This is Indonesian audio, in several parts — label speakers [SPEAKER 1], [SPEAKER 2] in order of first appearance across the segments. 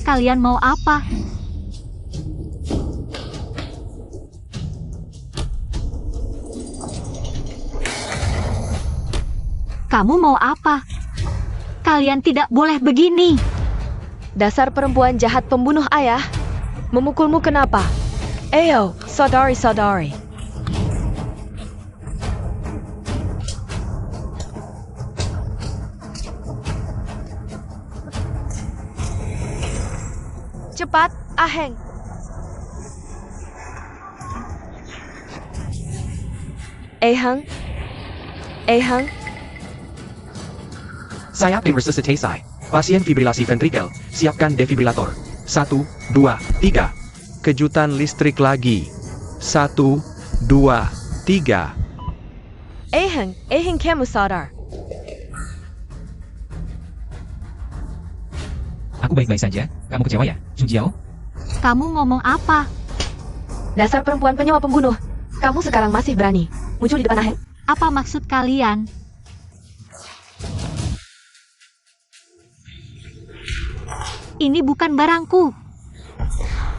[SPEAKER 1] kalian mau apa? Kamu mau apa? Kalian tidak boleh begini.
[SPEAKER 2] Dasar perempuan jahat pembunuh ayah. Memukulmu kenapa? Ayo, saudari-saudari. Cepat, Aheng. Ehang. Ehang.
[SPEAKER 3] Saya tim resusitasi. Pasien fibrilasi ventrikel. Siapkan defibrilator. 1, 2, 3. Kejutan listrik lagi. 1, 2, 3.
[SPEAKER 2] Ehang. Ehang kamu sadar.
[SPEAKER 4] Aku baik-baik saja. Kamu kecewa ya, Jujiao?
[SPEAKER 1] Kamu ngomong apa?
[SPEAKER 2] Dasar perempuan penyewa pembunuh. Kamu sekarang masih berani muncul di depan Aheng?
[SPEAKER 1] Apa maksud kalian? Ini bukan barangku.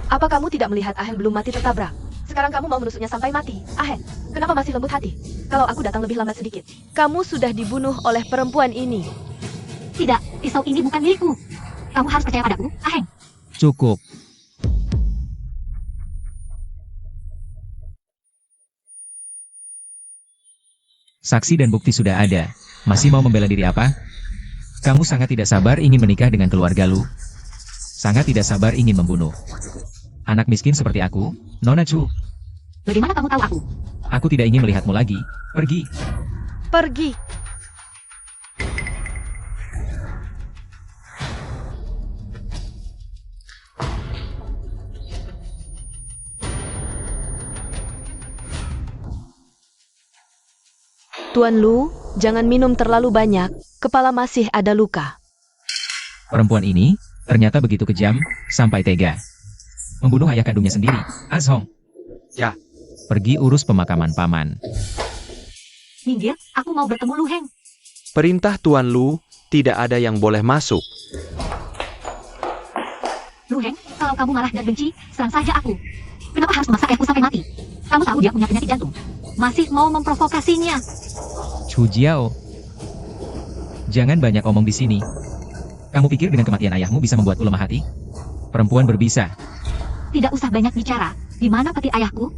[SPEAKER 2] Apa kamu tidak melihat Aheng belum mati tertabrak? Sekarang kamu mau menusuknya sampai mati. Aheng, kenapa masih lembut hati? Kalau aku datang lebih lambat sedikit. Kamu sudah dibunuh oleh perempuan ini.
[SPEAKER 1] Tidak, pisau ini bukan milikku. Kamu harus percaya padaku, Aheng.
[SPEAKER 4] Cukup. Saksi dan bukti sudah ada. Masih mau membela diri apa? Kamu sangat tidak sabar ingin menikah dengan keluarga Lu. Sangat tidak sabar ingin membunuh anak miskin seperti aku, Nona Chu.
[SPEAKER 1] Bagaimana kamu tahu aku?
[SPEAKER 4] Aku tidak ingin melihatmu lagi. Pergi.
[SPEAKER 2] Pergi. Tuan Lu, jangan minum terlalu banyak. Kepala masih ada luka.
[SPEAKER 4] Perempuan ini ternyata begitu kejam, sampai tega membunuh ayah kandungnya sendiri, Ashong.
[SPEAKER 3] Ya.
[SPEAKER 4] Pergi urus pemakaman paman.
[SPEAKER 1] Minggir, aku mau bertemu Lu Heng.
[SPEAKER 3] Perintah Tuan Lu, tidak ada yang boleh masuk.
[SPEAKER 1] Lu Heng, kalau kamu marah dan benci, serang saja aku. Kenapa harus memaksa ayahku sampai mati? Kamu tahu dia punya penyakit jantung. Masih mau memprovokasinya.
[SPEAKER 4] Chu Jiao. Jangan banyak omong di sini. Kamu pikir dengan kematian ayahmu bisa membuatku lemah hati? Perempuan berbisa.
[SPEAKER 1] Tidak usah banyak bicara. Di mana peti ayahku?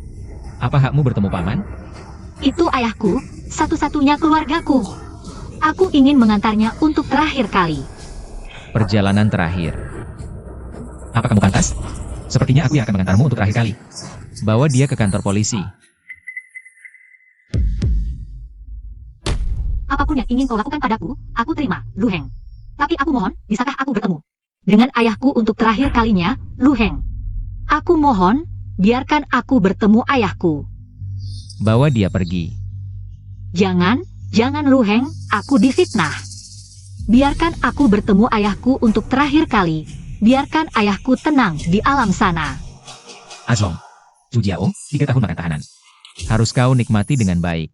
[SPEAKER 4] Apa hakmu bertemu paman?
[SPEAKER 1] Itu ayahku, satu-satunya keluargaku. Aku ingin mengantarnya untuk terakhir kali.
[SPEAKER 4] Perjalanan terakhir. Apa kamu pantas? Sepertinya aku yang akan mengantarmu untuk terakhir kali. Bawa dia ke kantor polisi.
[SPEAKER 1] Apapun yang ingin kau lakukan padaku, aku terima, Lu Heng. Tapi aku mohon, bisakah aku bertemu dengan ayahku untuk terakhir kalinya, Lu Heng? Aku mohon, biarkan aku bertemu ayahku.
[SPEAKER 4] Bawa dia pergi.
[SPEAKER 1] Jangan Lu Heng, aku difitnah. Biarkan aku bertemu ayahku untuk terakhir kali. Biarkan ayahku tenang di alam sana.
[SPEAKER 4] Ashong. Chu Jiao, 3 tahun makan tahanan. Harus kau nikmati dengan baik.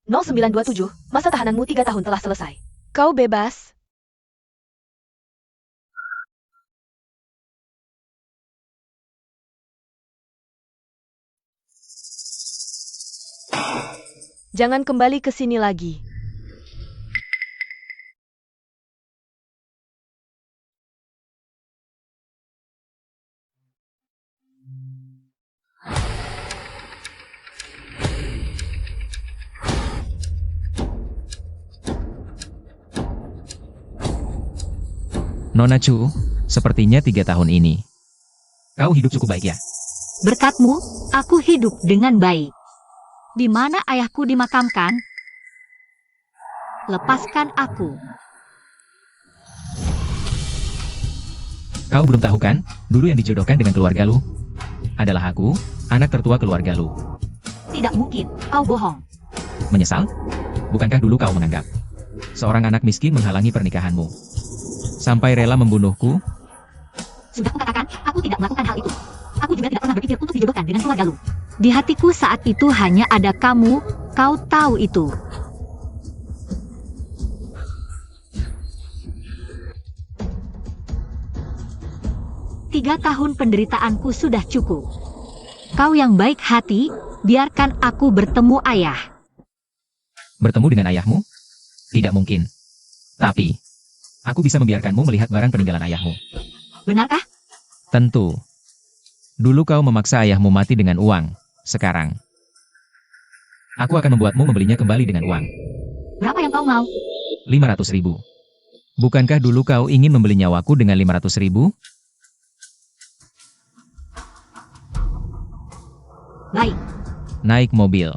[SPEAKER 2] 0927, masa tahananmu 3 tahun telah selesai. Kau bebas. Jangan kembali ke sini lagi.
[SPEAKER 4] Nona Chu, sepertinya 3 tahun ini kau hidup cukup baik ya?
[SPEAKER 1] Berkatmu, aku hidup dengan baik. Di mana ayahku dimakamkan? Lepaskan aku.
[SPEAKER 4] Kau belum tahu kan, dulu yang dijodohkan dengan keluarga Lu adalah aku, anak tertua keluarga Lu.
[SPEAKER 1] Tidak mungkin, kau bohong.
[SPEAKER 4] Menyesal? Bukankah dulu kau menganggap seorang anak miskin menghalangi pernikahanmu? Sampai rela membunuhku?
[SPEAKER 1] Sudah kukatakan, aku tidak melakukan hal itu. Aku juga tidak pernah berpikir untuk dijodohkan dengan keluarga Lu. Di hatiku saat itu hanya ada kamu, kau tahu itu. 3 tahun penderitaanku sudah cukup. Kau yang baik hati, biarkan aku bertemu ayah.
[SPEAKER 4] Bertemu dengan ayahmu? Tidak mungkin. Tapi, aku bisa membiarkanmu melihat barang peninggalan ayahmu.
[SPEAKER 1] Benarkah?
[SPEAKER 4] Tentu. Dulu kau memaksa ayahmu mati dengan uang. Sekarang, aku akan membuatmu membelinya kembali dengan uang.
[SPEAKER 1] Berapa yang kau mau?
[SPEAKER 4] 500.000. Bukankah dulu kau ingin membeli nyawaku dengan 500.000?
[SPEAKER 1] Baik.
[SPEAKER 4] Naik mobil.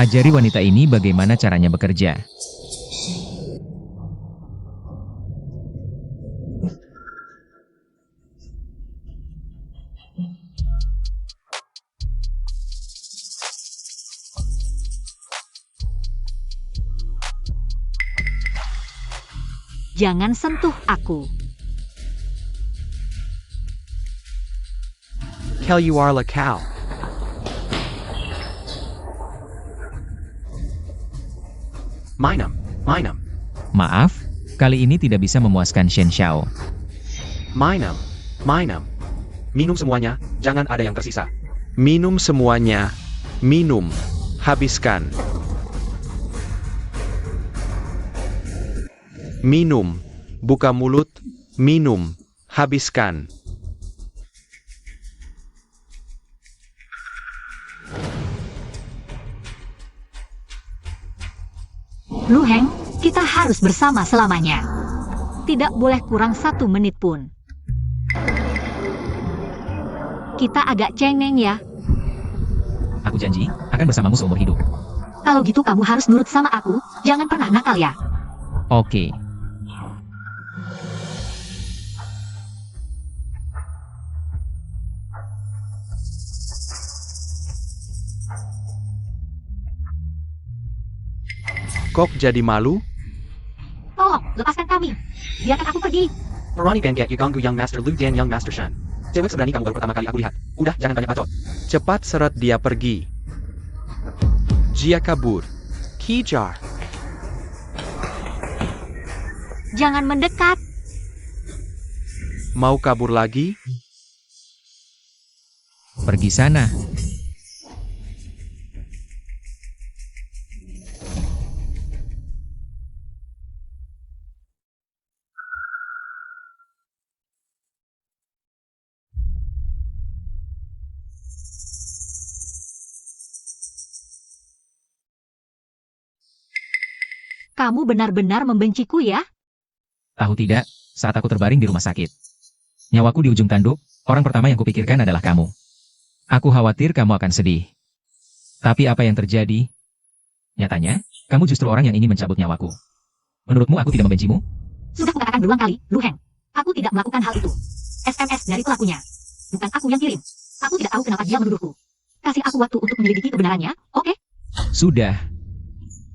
[SPEAKER 4] Ajari wanita ini bagaimana caranya bekerja.
[SPEAKER 1] Jangan sentuh aku.
[SPEAKER 3] Kel you are la cow. Minum.
[SPEAKER 4] Maaf, kali ini tidak bisa memuaskan Shen Xiao.
[SPEAKER 3] Minum. Minum semuanya, jangan ada yang tersisa. Minum semuanya. Minum. Habiskan. Minum. Buka mulut. Minum. Habiskan.
[SPEAKER 1] Lu Heng, kita harus bersama selamanya. Tidak boleh kurang 1 menit pun. Kita agak cengeng ya.
[SPEAKER 4] Aku janji, akan bersamamu seumur hidup.
[SPEAKER 1] Kalau gitu kamu harus nurut sama aku, jangan pernah nakal ya.
[SPEAKER 4] Oke.
[SPEAKER 3] Kok jadi malu?
[SPEAKER 1] Tolong, lepaskan kami. Biarkan aku pergi.
[SPEAKER 3] Ronnie Bangget ganggu Young Master Lu dan Young Master Shen. Cewek seberani kamu baru pertama kali aku lihat. Udah, jangan banyak bacot. Cepat seret dia pergi. Jia kabur. Kijar.
[SPEAKER 1] Jangan mendekat.
[SPEAKER 3] Mau kabur lagi?
[SPEAKER 4] Pergi sana.
[SPEAKER 1] Kamu benar-benar membenciku ya?
[SPEAKER 4] Tahu tidak, saat aku terbaring di rumah sakit. Nyawaku di ujung tanduk, orang pertama yang kupikirkan adalah kamu. Aku khawatir kamu akan sedih. Tapi apa yang terjadi? Nyatanya, kamu justru orang yang ingin mencabut nyawaku. Menurutmu aku tidak membencimu?
[SPEAKER 1] Sudah kukatakan berulang kali, Lu Heng. Aku tidak melakukan hal itu. SMS dari pelakunya. Bukan aku yang kirim. Aku tidak tahu kenapa dia menuduhku. Kasih aku waktu untuk menyelidiki kebenarannya, oke?
[SPEAKER 4] Sudah.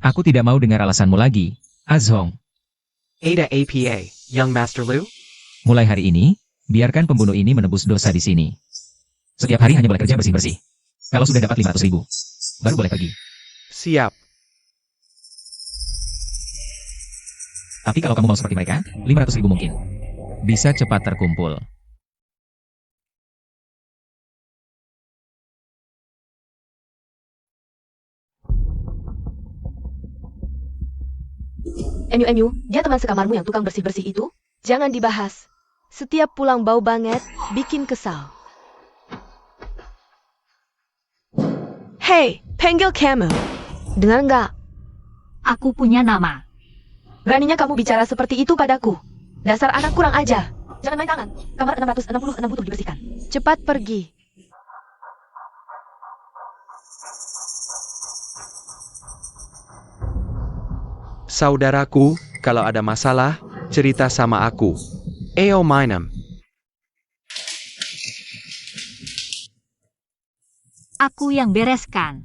[SPEAKER 4] Aku tidak mau dengar alasanmu lagi, Azhong.
[SPEAKER 3] Ada APA, Young Master Lu?
[SPEAKER 4] Mulai hari ini, biarkan pembunuh ini menebus dosa di sini. Setiap hari hanya boleh kerja bersih-bersih. Kalau sudah dapat 500.000, baru boleh pergi.
[SPEAKER 3] Siap.
[SPEAKER 4] Tapi kalau kamu mau seperti mereka, 500.000 mungkin. Bisa cepat terkumpul.
[SPEAKER 2] MU, dia teman sekamarmu yang tukang bersih-bersih itu? Jangan dibahas. Setiap pulang bau banget, bikin kesal. Hey, panggil Camel. Dengar nggak?
[SPEAKER 1] Aku punya nama.
[SPEAKER 2] Beraninya kamu bicara seperti itu padaku. Dasar anak kurang ajar. Jangan main tangan. Kamar 666 butuh dibersihkan. Cepat pergi.
[SPEAKER 3] Saudaraku, kalau ada masalah, cerita sama aku. Eo Minum.
[SPEAKER 1] Aku yang bereskan.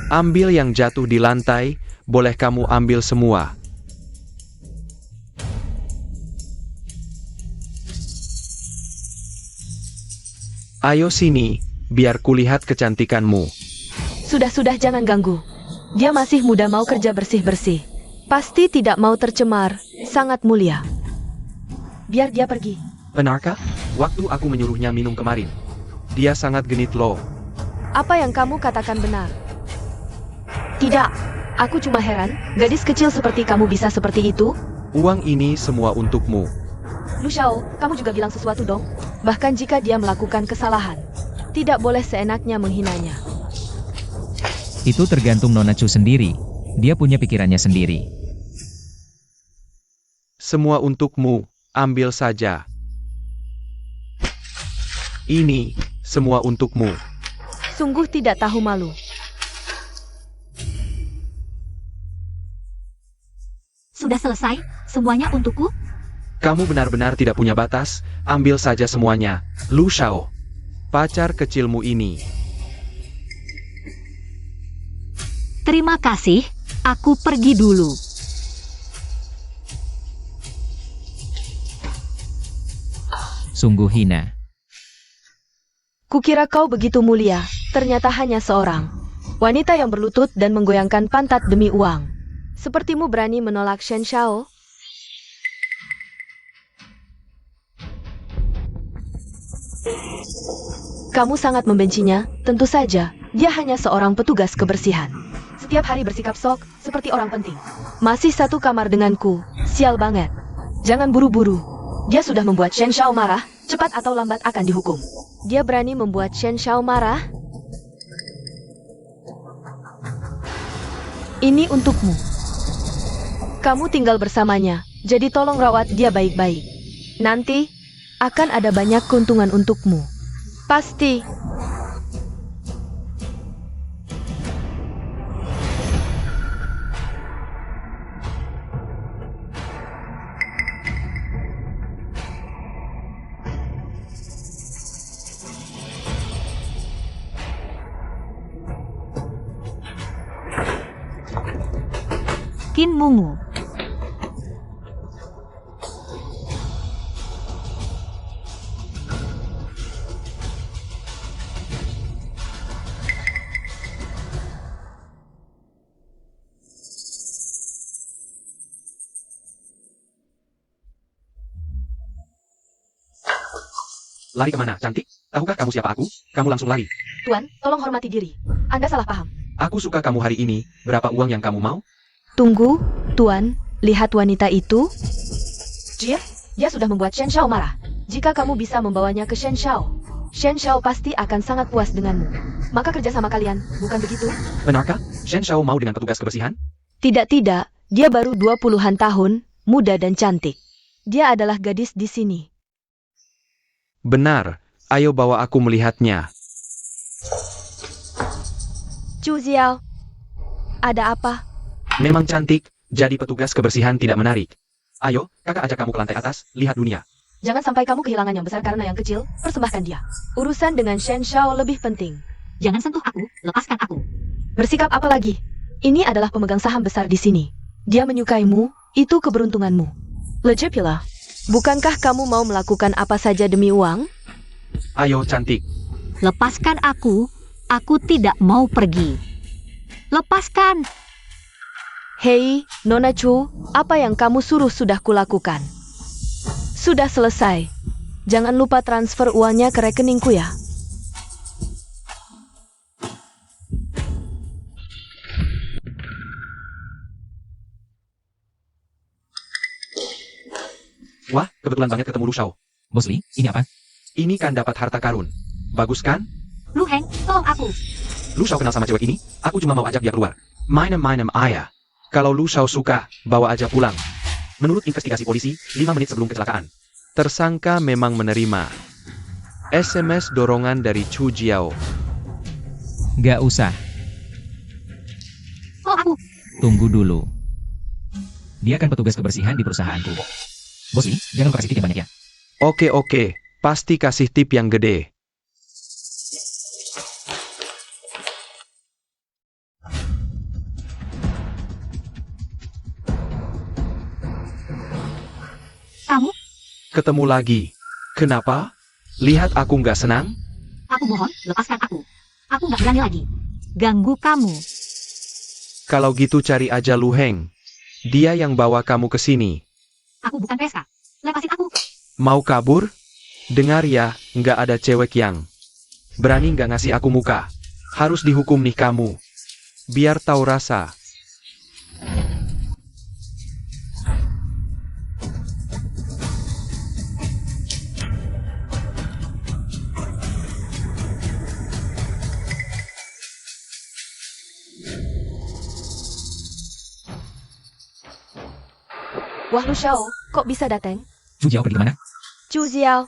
[SPEAKER 3] Ambil yang jatuh di lantai, boleh kamu ambil semua. Ayo sini, biar kulihat kecantikanmu.
[SPEAKER 2] Sudah, jangan ganggu. Dia masih muda mau kerja bersih-bersih. Pasti tidak mau tercemar, sangat mulia. Biar dia pergi.
[SPEAKER 3] Benarkah? Waktu aku menyuruhnya minum kemarin, dia sangat genit loh.
[SPEAKER 2] Apa yang kamu katakan benar? Tidak, aku cuma heran, gadis kecil seperti kamu bisa seperti itu?
[SPEAKER 3] Uang ini semua untukmu.
[SPEAKER 2] Lu Xiao, kamu juga bilang sesuatu dong. Bahkan jika dia melakukan kesalahan, tidak boleh seenaknya menghinanya.
[SPEAKER 4] Itu tergantung Nona Chu sendiri. Dia punya pikirannya sendiri.
[SPEAKER 3] Semua untukmu, ambil saja. Ini, semua untukmu.
[SPEAKER 2] Sungguh tidak tahu malu.
[SPEAKER 1] Sudah selesai? Semuanya untukku?
[SPEAKER 3] Kamu benar-benar tidak punya batas, ambil saja semuanya, Lu Xiao. Pacar kecilmu ini.
[SPEAKER 1] Terima kasih, aku pergi dulu.
[SPEAKER 4] Sungguh hina.
[SPEAKER 2] Kukira kau begitu mulia, ternyata hanya seorang wanita yang berlutut dan menggoyangkan pantat demi uang. Sepertimu berani menolak Shen Xiao? Kamu sangat membencinya, tentu saja. Dia hanya seorang petugas kebersihan. Setiap hari bersikap sok, seperti orang penting. Masih satu kamar denganku, sial banget. Jangan buru-buru. Dia sudah membuat Shen Xiao marah, cepat atau lambat akan dihukum. Dia berani membuat Shen Xiao marah? Ini untukmu. Kamu tinggal bersamanya, jadi tolong rawat dia baik-baik. Nanti, akan ada banyak keuntungan untukmu. Pasti.
[SPEAKER 1] Qin Mungu.
[SPEAKER 3] Lari kemana, cantik? Tahukah kamu siapa aku? Kamu langsung lari.
[SPEAKER 2] Tuan, tolong hormati diri. Anda salah paham.
[SPEAKER 3] Aku suka kamu hari ini, berapa uang yang kamu mau?
[SPEAKER 2] Tunggu, Tuan. Lihat wanita itu. Dia sudah membuat Shen Xiao marah. Jika kamu bisa membawanya ke Shen Xiao, Shen Xiao pasti akan sangat puas denganmu. Maka kerja sama kalian, bukan begitu?
[SPEAKER 3] Benarkah? Shen Xiao mau dengan petugas kebersihan?
[SPEAKER 2] Tidak, dia baru 20-an tahun, muda dan cantik. Dia adalah gadis di sini.
[SPEAKER 3] Benar, ayo bawa aku melihatnya.
[SPEAKER 2] Chu Xiao, ada apa?
[SPEAKER 3] Memang cantik, jadi petugas kebersihan tidak menarik. Ayo, kakak ajak kamu ke lantai atas, lihat dunia.
[SPEAKER 2] Jangan sampai kamu kehilangan yang besar karena yang kecil, persembahkan dia. Urusan dengan Shen Xiao lebih penting.
[SPEAKER 1] Jangan sentuh aku, lepaskan aku.
[SPEAKER 2] Bersikap apa lagi? Ini adalah pemegang saham besar di sini. Dia menyukaimu, itu keberuntunganmu. Lejepila, bukankah kamu mau melakukan apa saja demi uang?
[SPEAKER 3] Ayo cantik.
[SPEAKER 1] Lepaskan aku tidak mau pergi. Lepaskan!
[SPEAKER 2] Hei, Nona Chu, apa yang kamu suruh sudah kulakukan. Sudah selesai. Jangan lupa transfer uangnya ke rekeningku ya.
[SPEAKER 3] Wah, kebetulan banget ketemu Lu Xiao.
[SPEAKER 4] Bos Li, ini apa?
[SPEAKER 3] Ini kan dapat harta karun. Bagus kan?
[SPEAKER 1] Lu Heng, tolong aku.
[SPEAKER 3] Lu Xiao kenal sama cewek ini, aku cuma mau ajak dia keluar. Mainem ayah. Kalau Lu Xiao suka, bawa aja pulang. Menurut investigasi polisi, 5 menit sebelum kecelakaan, tersangka memang menerima SMS dorongan dari Chu Jiao.
[SPEAKER 4] Gak usah,
[SPEAKER 1] Tolong aku.
[SPEAKER 4] tunggu dulu. Dia kan petugas kebersihan di perusahaanku. Bos Li, jangan lupa kasih tip yang banyak ya.
[SPEAKER 3] Oke, pasti kasih tip yang gede.
[SPEAKER 1] Kamu,
[SPEAKER 3] Ketemu lagi. Kenapa? Lihat aku nggak senang?
[SPEAKER 1] aku mohon, lepaskan aku. Aku nggak berani lagi ganggu kamu.
[SPEAKER 3] Kalau gitu cari aja Lu Heng. Dia yang bawa kamu ke sini.
[SPEAKER 1] Aku bukan PSK. Lepasin aku.
[SPEAKER 3] Mau kabur? Dengar ya, nggak ada cewek yang berani nggak ngasih aku muka. Harus dihukum nih kamu. Biar tahu rasa.
[SPEAKER 2] Wah Lu Shao, kok bisa datang?
[SPEAKER 4] Chu Jiao pergi kemana?
[SPEAKER 2] Chu Ziao.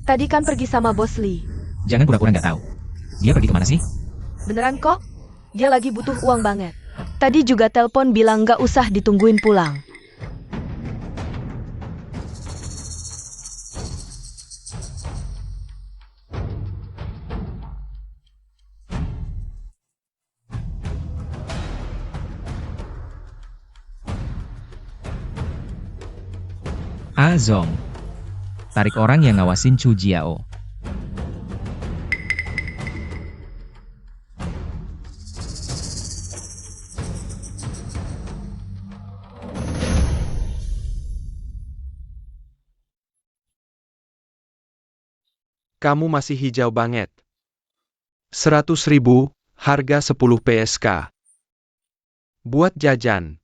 [SPEAKER 2] Tadi kan pergi sama Bos Li.
[SPEAKER 4] Jangan pura-pura nggak tahu. Dia pergi kemana sih?
[SPEAKER 2] Beneran kok? Dia lagi butuh uang banget. Tadi juga telepon bilang nggak usah ditungguin pulang.
[SPEAKER 4] Zong. Tarik orang yang ngawasin Chu Jiao.
[SPEAKER 3] Kamu masih hijau banget. 100.000, harga 10 PSK. Buat jajan.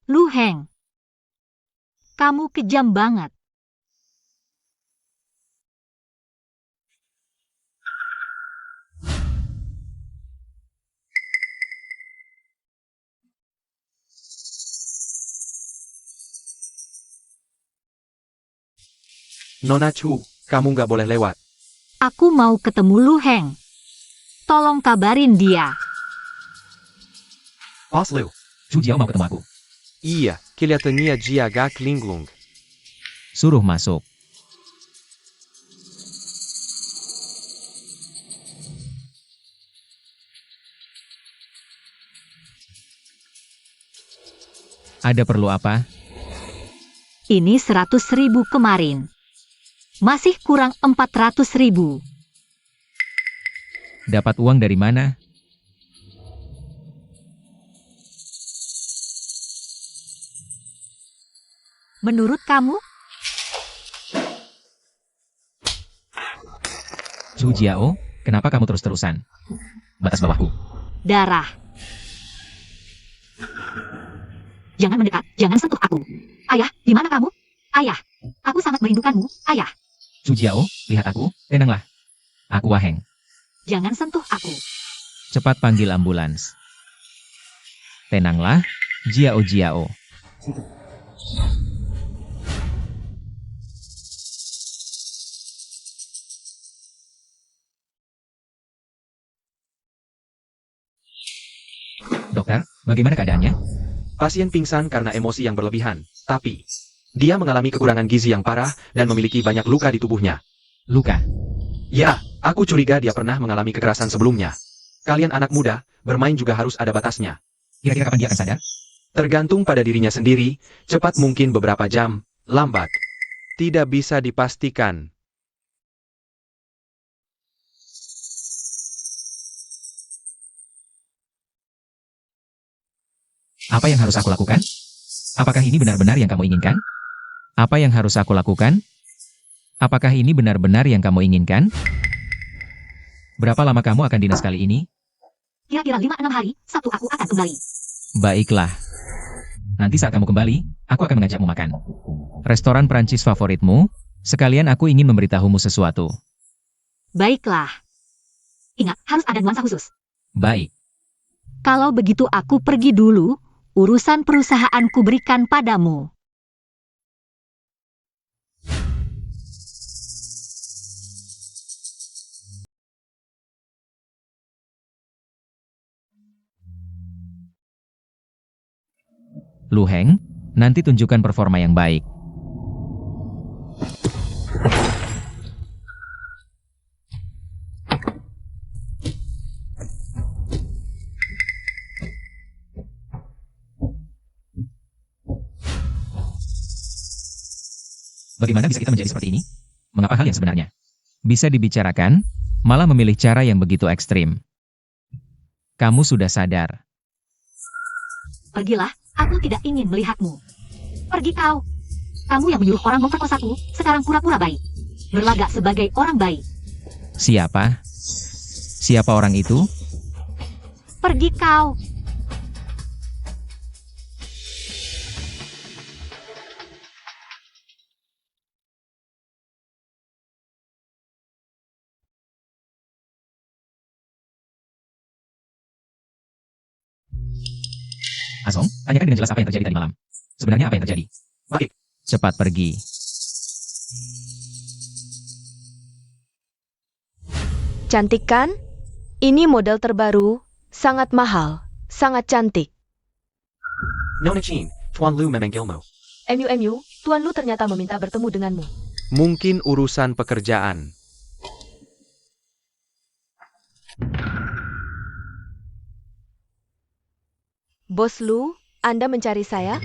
[SPEAKER 1] Lu Heng. Kamu kejam banget.
[SPEAKER 3] Nona Chu, kamu nggak boleh lewat.
[SPEAKER 1] Aku mau ketemu Lu Heng. Tolong kabarin dia.
[SPEAKER 3] Pas Liu.
[SPEAKER 4] Chu Jiao mau ketemu aku.
[SPEAKER 3] Iya, kelihatannya dia agak linglung.
[SPEAKER 4] Suruh masuk. Ada perlu apa?
[SPEAKER 1] Ini 100.000 kemarin. Masih kurang 400.000.
[SPEAKER 4] Dapat uang dari mana?
[SPEAKER 1] Menurut kamu?
[SPEAKER 4] Chu Jiao, kenapa kamu terus-terusan? Batas bawahku.
[SPEAKER 1] Darah. Jangan mendekat, jangan sentuh aku. Ayah, di mana kamu? Ayah, aku sangat merindukanmu, ayah.
[SPEAKER 4] Chu Jiao, lihat aku, tenanglah. Aku Waheng.
[SPEAKER 1] Jangan sentuh aku.
[SPEAKER 4] Cepat panggil ambulans. Tenanglah, Jiao Jiao. Dokter, bagaimana keadaannya?
[SPEAKER 3] Pasien pingsan karena emosi yang berlebihan, tapi dia mengalami kekurangan gizi yang parah dan memiliki banyak luka di tubuhnya.
[SPEAKER 4] Luka.
[SPEAKER 3] Ya, aku curiga dia pernah mengalami kekerasan sebelumnya. Kalian anak muda, bermain juga harus ada batasnya.
[SPEAKER 4] Kira-kira kapan dia akan sadar?
[SPEAKER 3] Tergantung pada dirinya sendiri, cepat mungkin beberapa jam, lambat. Tidak bisa dipastikan.
[SPEAKER 4] Apa yang harus aku lakukan? Apakah ini benar-benar yang kamu inginkan? Apa yang harus aku lakukan? Apakah ini benar-benar yang kamu inginkan? Berapa lama kamu akan dinas kali ini?
[SPEAKER 1] Kira-kira 5-6 hari, Sabtu aku akan kembali.
[SPEAKER 4] Baiklah. Nanti saat kamu kembali, aku akan mengajakmu makan. Restoran Prancis favoritmu? Sekalian aku ingin memberitahumu sesuatu.
[SPEAKER 1] Baiklah. Ingat, harus ada nuansa khusus.
[SPEAKER 4] Baik.
[SPEAKER 1] Kalau begitu aku pergi dulu, urusan perusahaanku berikan padamu.
[SPEAKER 4] Lu Heng, nanti tunjukkan performa yang baik. Bagaimana bisa kita menjadi seperti ini? Mengapa hal yang sebenarnya? Bisa dibicarakan, malah memilih cara yang begitu ekstrim. Kamu sudah sadar.
[SPEAKER 1] Pergilah, aku tidak ingin melihatmu. Pergi kau. Kamu yang menyuruh orang memperkosaku, sekarang pura-pura baik. Berlagak sebagai orang baik.
[SPEAKER 4] Siapa? Siapa orang itu?
[SPEAKER 1] Pergi kau.
[SPEAKER 4] Azong, tanyakan dengan jelas apa yang terjadi tadi malam. Sebenarnya apa yang terjadi?
[SPEAKER 3] Baik.
[SPEAKER 4] Cepat pergi.
[SPEAKER 2] Cantik kan? Ini model terbaru, sangat mahal, sangat cantik.
[SPEAKER 3] Nona Chin, Tuan Lu memang Gilmo.
[SPEAKER 2] MU, Tuan Lu ternyata meminta bertemu denganmu.
[SPEAKER 3] Mungkin urusan pekerjaan.
[SPEAKER 2] Bos Lu, Anda mencari saya?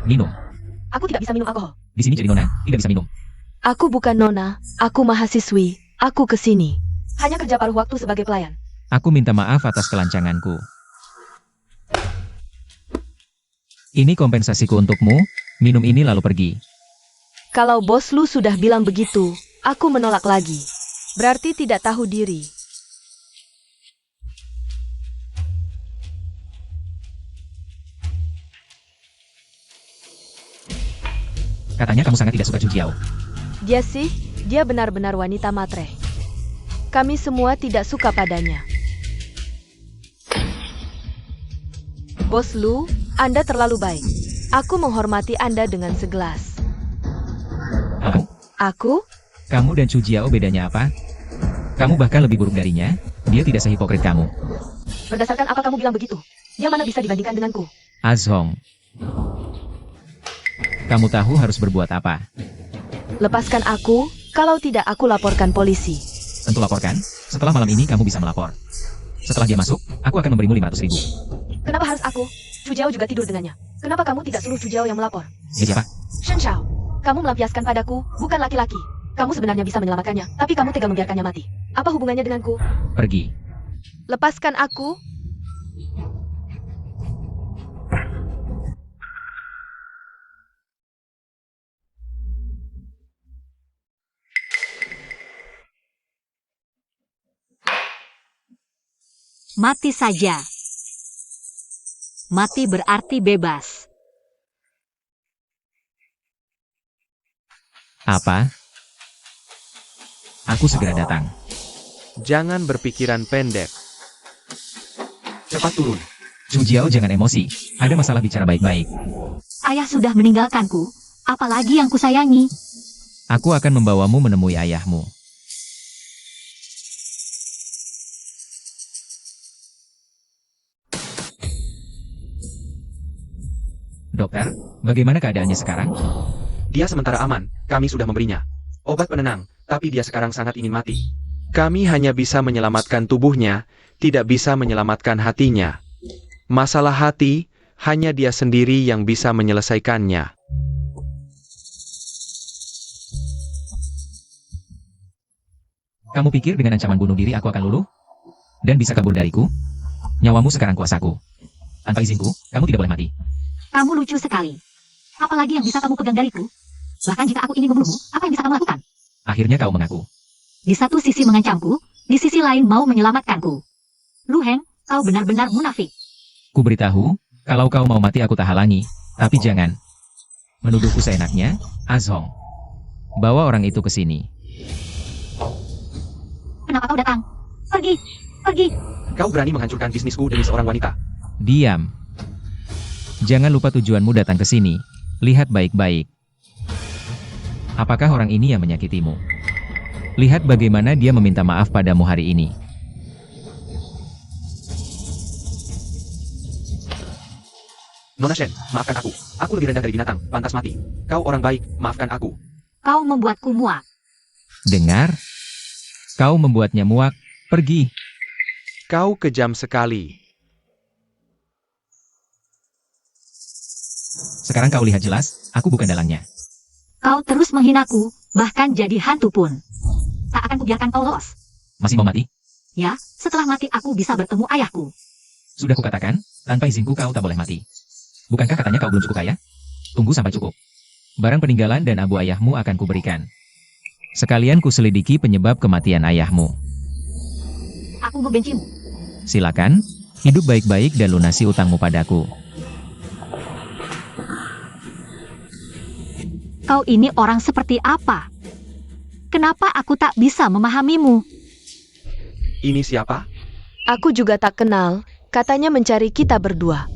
[SPEAKER 4] Minum.
[SPEAKER 2] Aku tidak bisa minum alkohol.
[SPEAKER 4] Di sini jadi nona, tidak bisa minum.
[SPEAKER 2] Aku bukan nona, aku mahasiswi. Aku kesini. Hanya kerja paruh waktu sebagai pelayan.
[SPEAKER 4] Aku minta maaf atas kelancanganku. Ini kompensasiku untukmu, minum ini lalu pergi.
[SPEAKER 2] Kalau bos Lu sudah bilang begitu, aku menolak lagi. Berarti tidak tahu diri.
[SPEAKER 4] Katanya kamu sangat tidak suka Chu Jiao.
[SPEAKER 2] Dia benar-benar wanita matre. Kami semua tidak suka padanya. Bos Lu, Anda terlalu baik. Aku menghormati Anda dengan segelas.
[SPEAKER 4] Apa?
[SPEAKER 2] Aku?
[SPEAKER 4] Kamu dan Chu Jiao bedanya apa? Kamu bahkan lebih buruk darinya, dia tidak sehipokrit kamu.
[SPEAKER 2] Berdasarkan apa kamu bilang begitu? Dia mana bisa dibandingkan denganku?
[SPEAKER 4] Azhong. Kamu tahu harus berbuat apa?
[SPEAKER 2] Lepaskan aku, kalau tidak aku laporkan polisi.
[SPEAKER 4] Tentu laporkan, setelah malam ini kamu bisa melapor. Setelah dia masuk, aku akan memberimu 500.000.
[SPEAKER 2] Kenapa harus aku? Chu Jiao juga tidur dengannya. Kenapa kamu tidak suruh Chu Jiao yang melapor?
[SPEAKER 4] Dia siapa?
[SPEAKER 2] Shen Shao, kamu melampiaskan padaku, bukan laki-laki. Kamu sebenarnya bisa menyelamatkannya, tapi kamu tega membiarkannya mati. Apa hubungannya denganku?
[SPEAKER 4] Pergi.
[SPEAKER 2] Lepaskan aku.
[SPEAKER 1] Mati saja. Mati berarti bebas.
[SPEAKER 4] Apa? Aku segera datang.
[SPEAKER 3] Jangan berpikiran pendek. Cepat turun.
[SPEAKER 4] Chu Jiao jangan emosi. Ada masalah bicara baik-baik.
[SPEAKER 1] Ayah sudah meninggalkanku, apalagi yang kusayangi.
[SPEAKER 4] Aku akan membawamu menemui ayahmu. Dokter, bagaimana keadaannya sekarang?
[SPEAKER 3] Dia sementara aman, kami sudah memberinya obat penenang, tapi dia sekarang sangat ingin mati. Kami hanya bisa menyelamatkan tubuhnya, tidak bisa menyelamatkan hatinya. Masalah hati, hanya dia sendiri yang bisa menyelesaikannya.
[SPEAKER 4] Kamu pikir dengan ancaman bunuh diri aku akan luluh? Dan bisa kabur dariku? Nyawamu sekarang kuasaku. Tanpa izinku, kamu tidak boleh mati.
[SPEAKER 1] Kamu lucu sekali. Apalagi yang bisa kamu pegang dariku? Bahkan jika aku ingin membunuhmu, apa yang bisa kamu lakukan?
[SPEAKER 4] Akhirnya kau mengaku.
[SPEAKER 1] Di satu sisi mengancamku, di sisi lain mau menyelamatkanku. Lu Heng, kau benar-benar munafik.
[SPEAKER 4] Ku beritahu, kalau kau mau mati aku tak halangi, tapi jangan menuduhku seenaknya, Azhong. Bawa orang itu ke sini.
[SPEAKER 1] Kenapa kau datang? Pergi, pergi.
[SPEAKER 3] Kau berani menghancurkan bisnisku demi seorang wanita.
[SPEAKER 4] Diam. Jangan lupa tujuanmu datang ke sini. Lihat baik-baik. Apakah orang ini yang menyakitimu? Lihat bagaimana dia meminta maaf padamu hari ini.
[SPEAKER 3] Nona Shen, maafkan aku. Aku lebih rendah dari binatang, pantas mati. Kau orang baik, maafkan aku.
[SPEAKER 1] Kau membuatku muak.
[SPEAKER 4] Dengar? Kau membuatnya muak. Pergi.
[SPEAKER 3] Kau kejam sekali.
[SPEAKER 4] Sekarang kau lihat jelas, aku bukan dalangnya.
[SPEAKER 1] Kau terus menghinaku, bahkan jadi hantu pun. Tak akan kubiarkan kau lolos.
[SPEAKER 4] Masih mau mati?
[SPEAKER 1] Ya, setelah mati aku bisa bertemu ayahku.
[SPEAKER 4] Sudah kukatakan, tanpa izinku kau tak boleh mati. Bukankah katanya kau belum cukup kaya? Tunggu sampai cukup. Barang peninggalan dan abu ayahmu akan kuberikan. Sekalian kuselidiki penyebab kematian ayahmu.
[SPEAKER 1] Aku membencimu.
[SPEAKER 4] Silakan, hidup baik-baik dan lunasi utangmu padaku.
[SPEAKER 1] Kau ini orang seperti apa? Kenapa aku tak bisa memahamimu?
[SPEAKER 3] Ini siapa?
[SPEAKER 2] Aku juga tak kenal, katanya mencari kita berdua.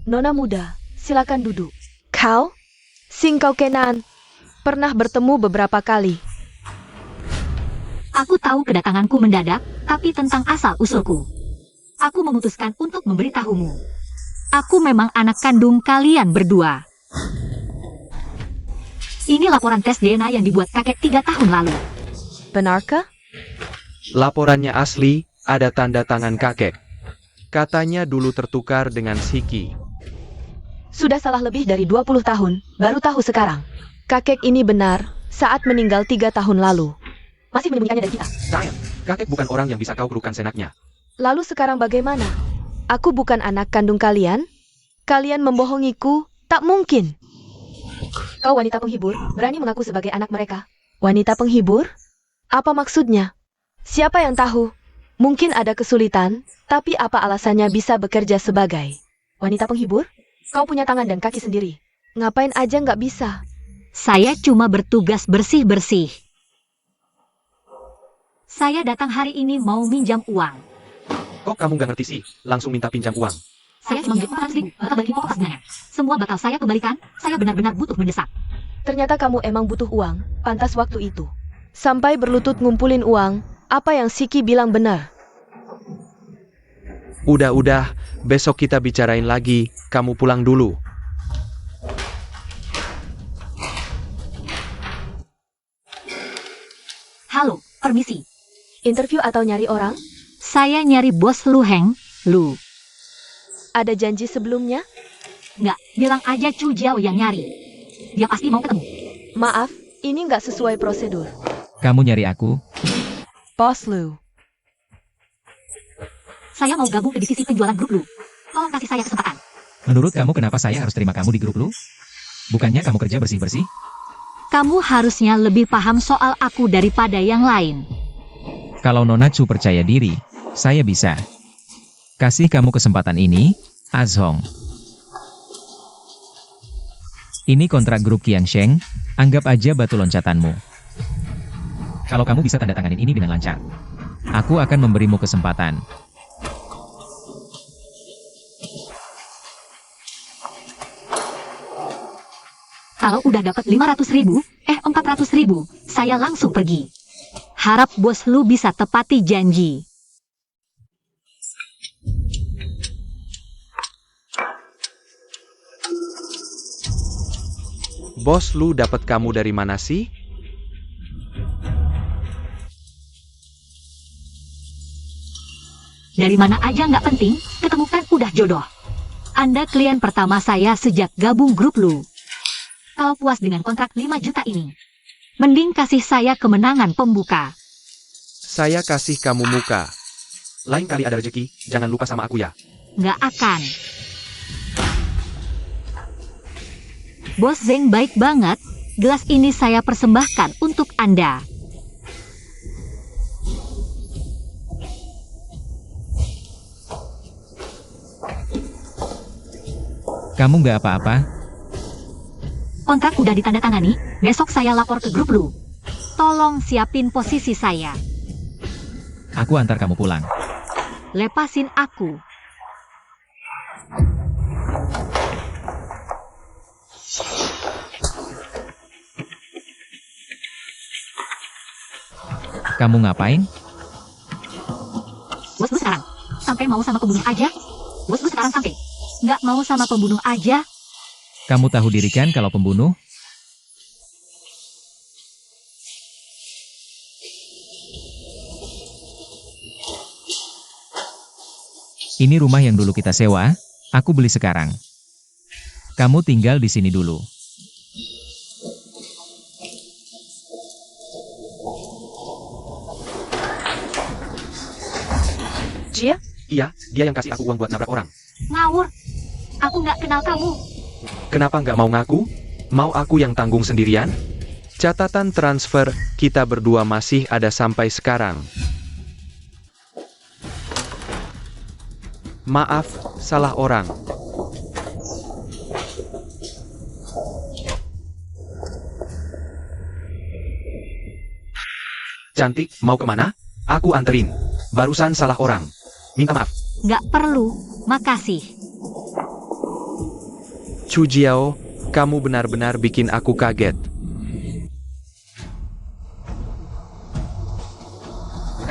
[SPEAKER 2] Nona muda, silakan duduk. Kau? Sing kau Kenan. Pernah bertemu beberapa kali.
[SPEAKER 1] Aku tahu kedatanganku mendadak, tapi tentang asal-usulku. Aku memutuskan untuk memberitahumu. Aku memang anak kandung kalian berdua. Ini laporan tes DNA yang dibuat kakek 3 tahun lalu.
[SPEAKER 2] Benarkah?
[SPEAKER 3] Laporannya asli, ada tanda tangan kakek. Katanya dulu tertukar dengan Siki.
[SPEAKER 2] Sudah salah lebih dari 20 tahun, baru tahu sekarang. Kakek ini benar, saat meninggal 3 tahun lalu. Masih menyembunyikannya dari kita.
[SPEAKER 3] Sayang, kakek bukan orang yang bisa kau kerukan senaknya.
[SPEAKER 2] Lalu sekarang bagaimana? Aku bukan anak kandung kalian? Kalian membohongiku? Tak mungkin. Kau wanita penghibur, berani mengaku sebagai anak mereka. Wanita penghibur? Apa maksudnya? Siapa yang tahu? Mungkin ada kesulitan, tapi apa alasannya bisa bekerja sebagai wanita penghibur? Kau punya tangan dan kaki sendiri. Ngapain aja nggak bisa?
[SPEAKER 1] Saya cuma bertugas bersih-bersih. Saya datang hari ini mau minjam uang.
[SPEAKER 3] Kok kamu gak ngerti sih, langsung minta pinjam uang.
[SPEAKER 1] Saya cuma minjem 400.000, bakal balikin pokok sebenarnya. Semua bakal saya kembalikan, saya benar-benar butuh mendesak.
[SPEAKER 2] Ternyata kamu emang butuh uang, pantas waktu itu. Sampai berlutut ngumpulin uang, apa yang Siki bilang benar.
[SPEAKER 3] Udah, besok kita bicarain lagi, kamu pulang dulu.
[SPEAKER 1] Halo, permisi.
[SPEAKER 2] Interview atau nyari orang?
[SPEAKER 1] Saya nyari bos Lu Heng, Lu.
[SPEAKER 2] Ada janji sebelumnya?
[SPEAKER 1] Nggak, bilang aja Chu Jiao yang nyari. Dia pasti mau ketemu.
[SPEAKER 2] Maaf, ini nggak sesuai prosedur.
[SPEAKER 4] Kamu nyari aku?
[SPEAKER 2] Bos Lu.
[SPEAKER 1] Saya mau gabung ke divisi penjualan grup Lu. Tolong kasih saya kesempatan.
[SPEAKER 4] Menurut kamu kenapa saya harus terima kamu di grup lu? Bukannya kamu kerja bersih-bersih?
[SPEAKER 1] Kamu harusnya lebih paham soal aku daripada yang lain.
[SPEAKER 4] Kalau Nona Chu percaya diri, saya bisa. Kasih kamu kesempatan ini, Azhong. Ini kontrak grup Qiang Sheng, anggap aja batu loncatanmu. Kalau kamu bisa tanda tanganin ini dengan lancar, aku akan memberimu kesempatan.
[SPEAKER 1] Kalau udah dapat 500.000, 400.000, saya langsung pergi. Harap bos Lu bisa tepati janji.
[SPEAKER 3] Bos Lu dapat kamu dari mana sih?
[SPEAKER 1] Dari mana aja nggak penting, ketemukan udah jodoh. Anda klien pertama saya sejak gabung grup Lu. Kalau puas dengan kontrak 5 juta ini, mending kasih saya kemenangan pembuka.
[SPEAKER 3] Saya kasih kamu muka. Lain kali ada rezeki, jangan lupa sama aku ya.
[SPEAKER 1] Nggak akan. Bos Zeng baik banget, gelas ini saya persembahkan untuk Anda.
[SPEAKER 4] Kamu nggak apa-apa?
[SPEAKER 1] Kontrak udah ditandatangani, besok saya lapor ke grup Lu. Tolong siapin posisi saya.
[SPEAKER 4] Aku antar kamu pulang.
[SPEAKER 1] Lepasin aku.
[SPEAKER 4] Kamu ngapain?
[SPEAKER 1] Bos lu sekarang sampai mau sama pembunuh aja? Bos lu sekarang sampai nggak mau sama pembunuh aja?
[SPEAKER 4] Kamu tahu diri kan kalau pembunuh? Ini rumah yang dulu kita sewa, aku beli sekarang. Kamu tinggal di sini dulu.
[SPEAKER 2] Jia?
[SPEAKER 3] Iya, dia yang kasih aku uang buat nabrak orang.
[SPEAKER 1] Ngawur. Aku nggak kenal kamu.
[SPEAKER 3] Kenapa nggak mau ngaku? Mau aku yang tanggung sendirian? Catatan transfer kita berdua masih ada sampai sekarang. Maaf, salah orang. Cantik, mau kemana? Aku anterin. Barusan salah orang. Minta maaf.
[SPEAKER 1] Nggak perlu. Makasih.
[SPEAKER 3] Chu Jiao, kamu benar-benar bikin aku kaget.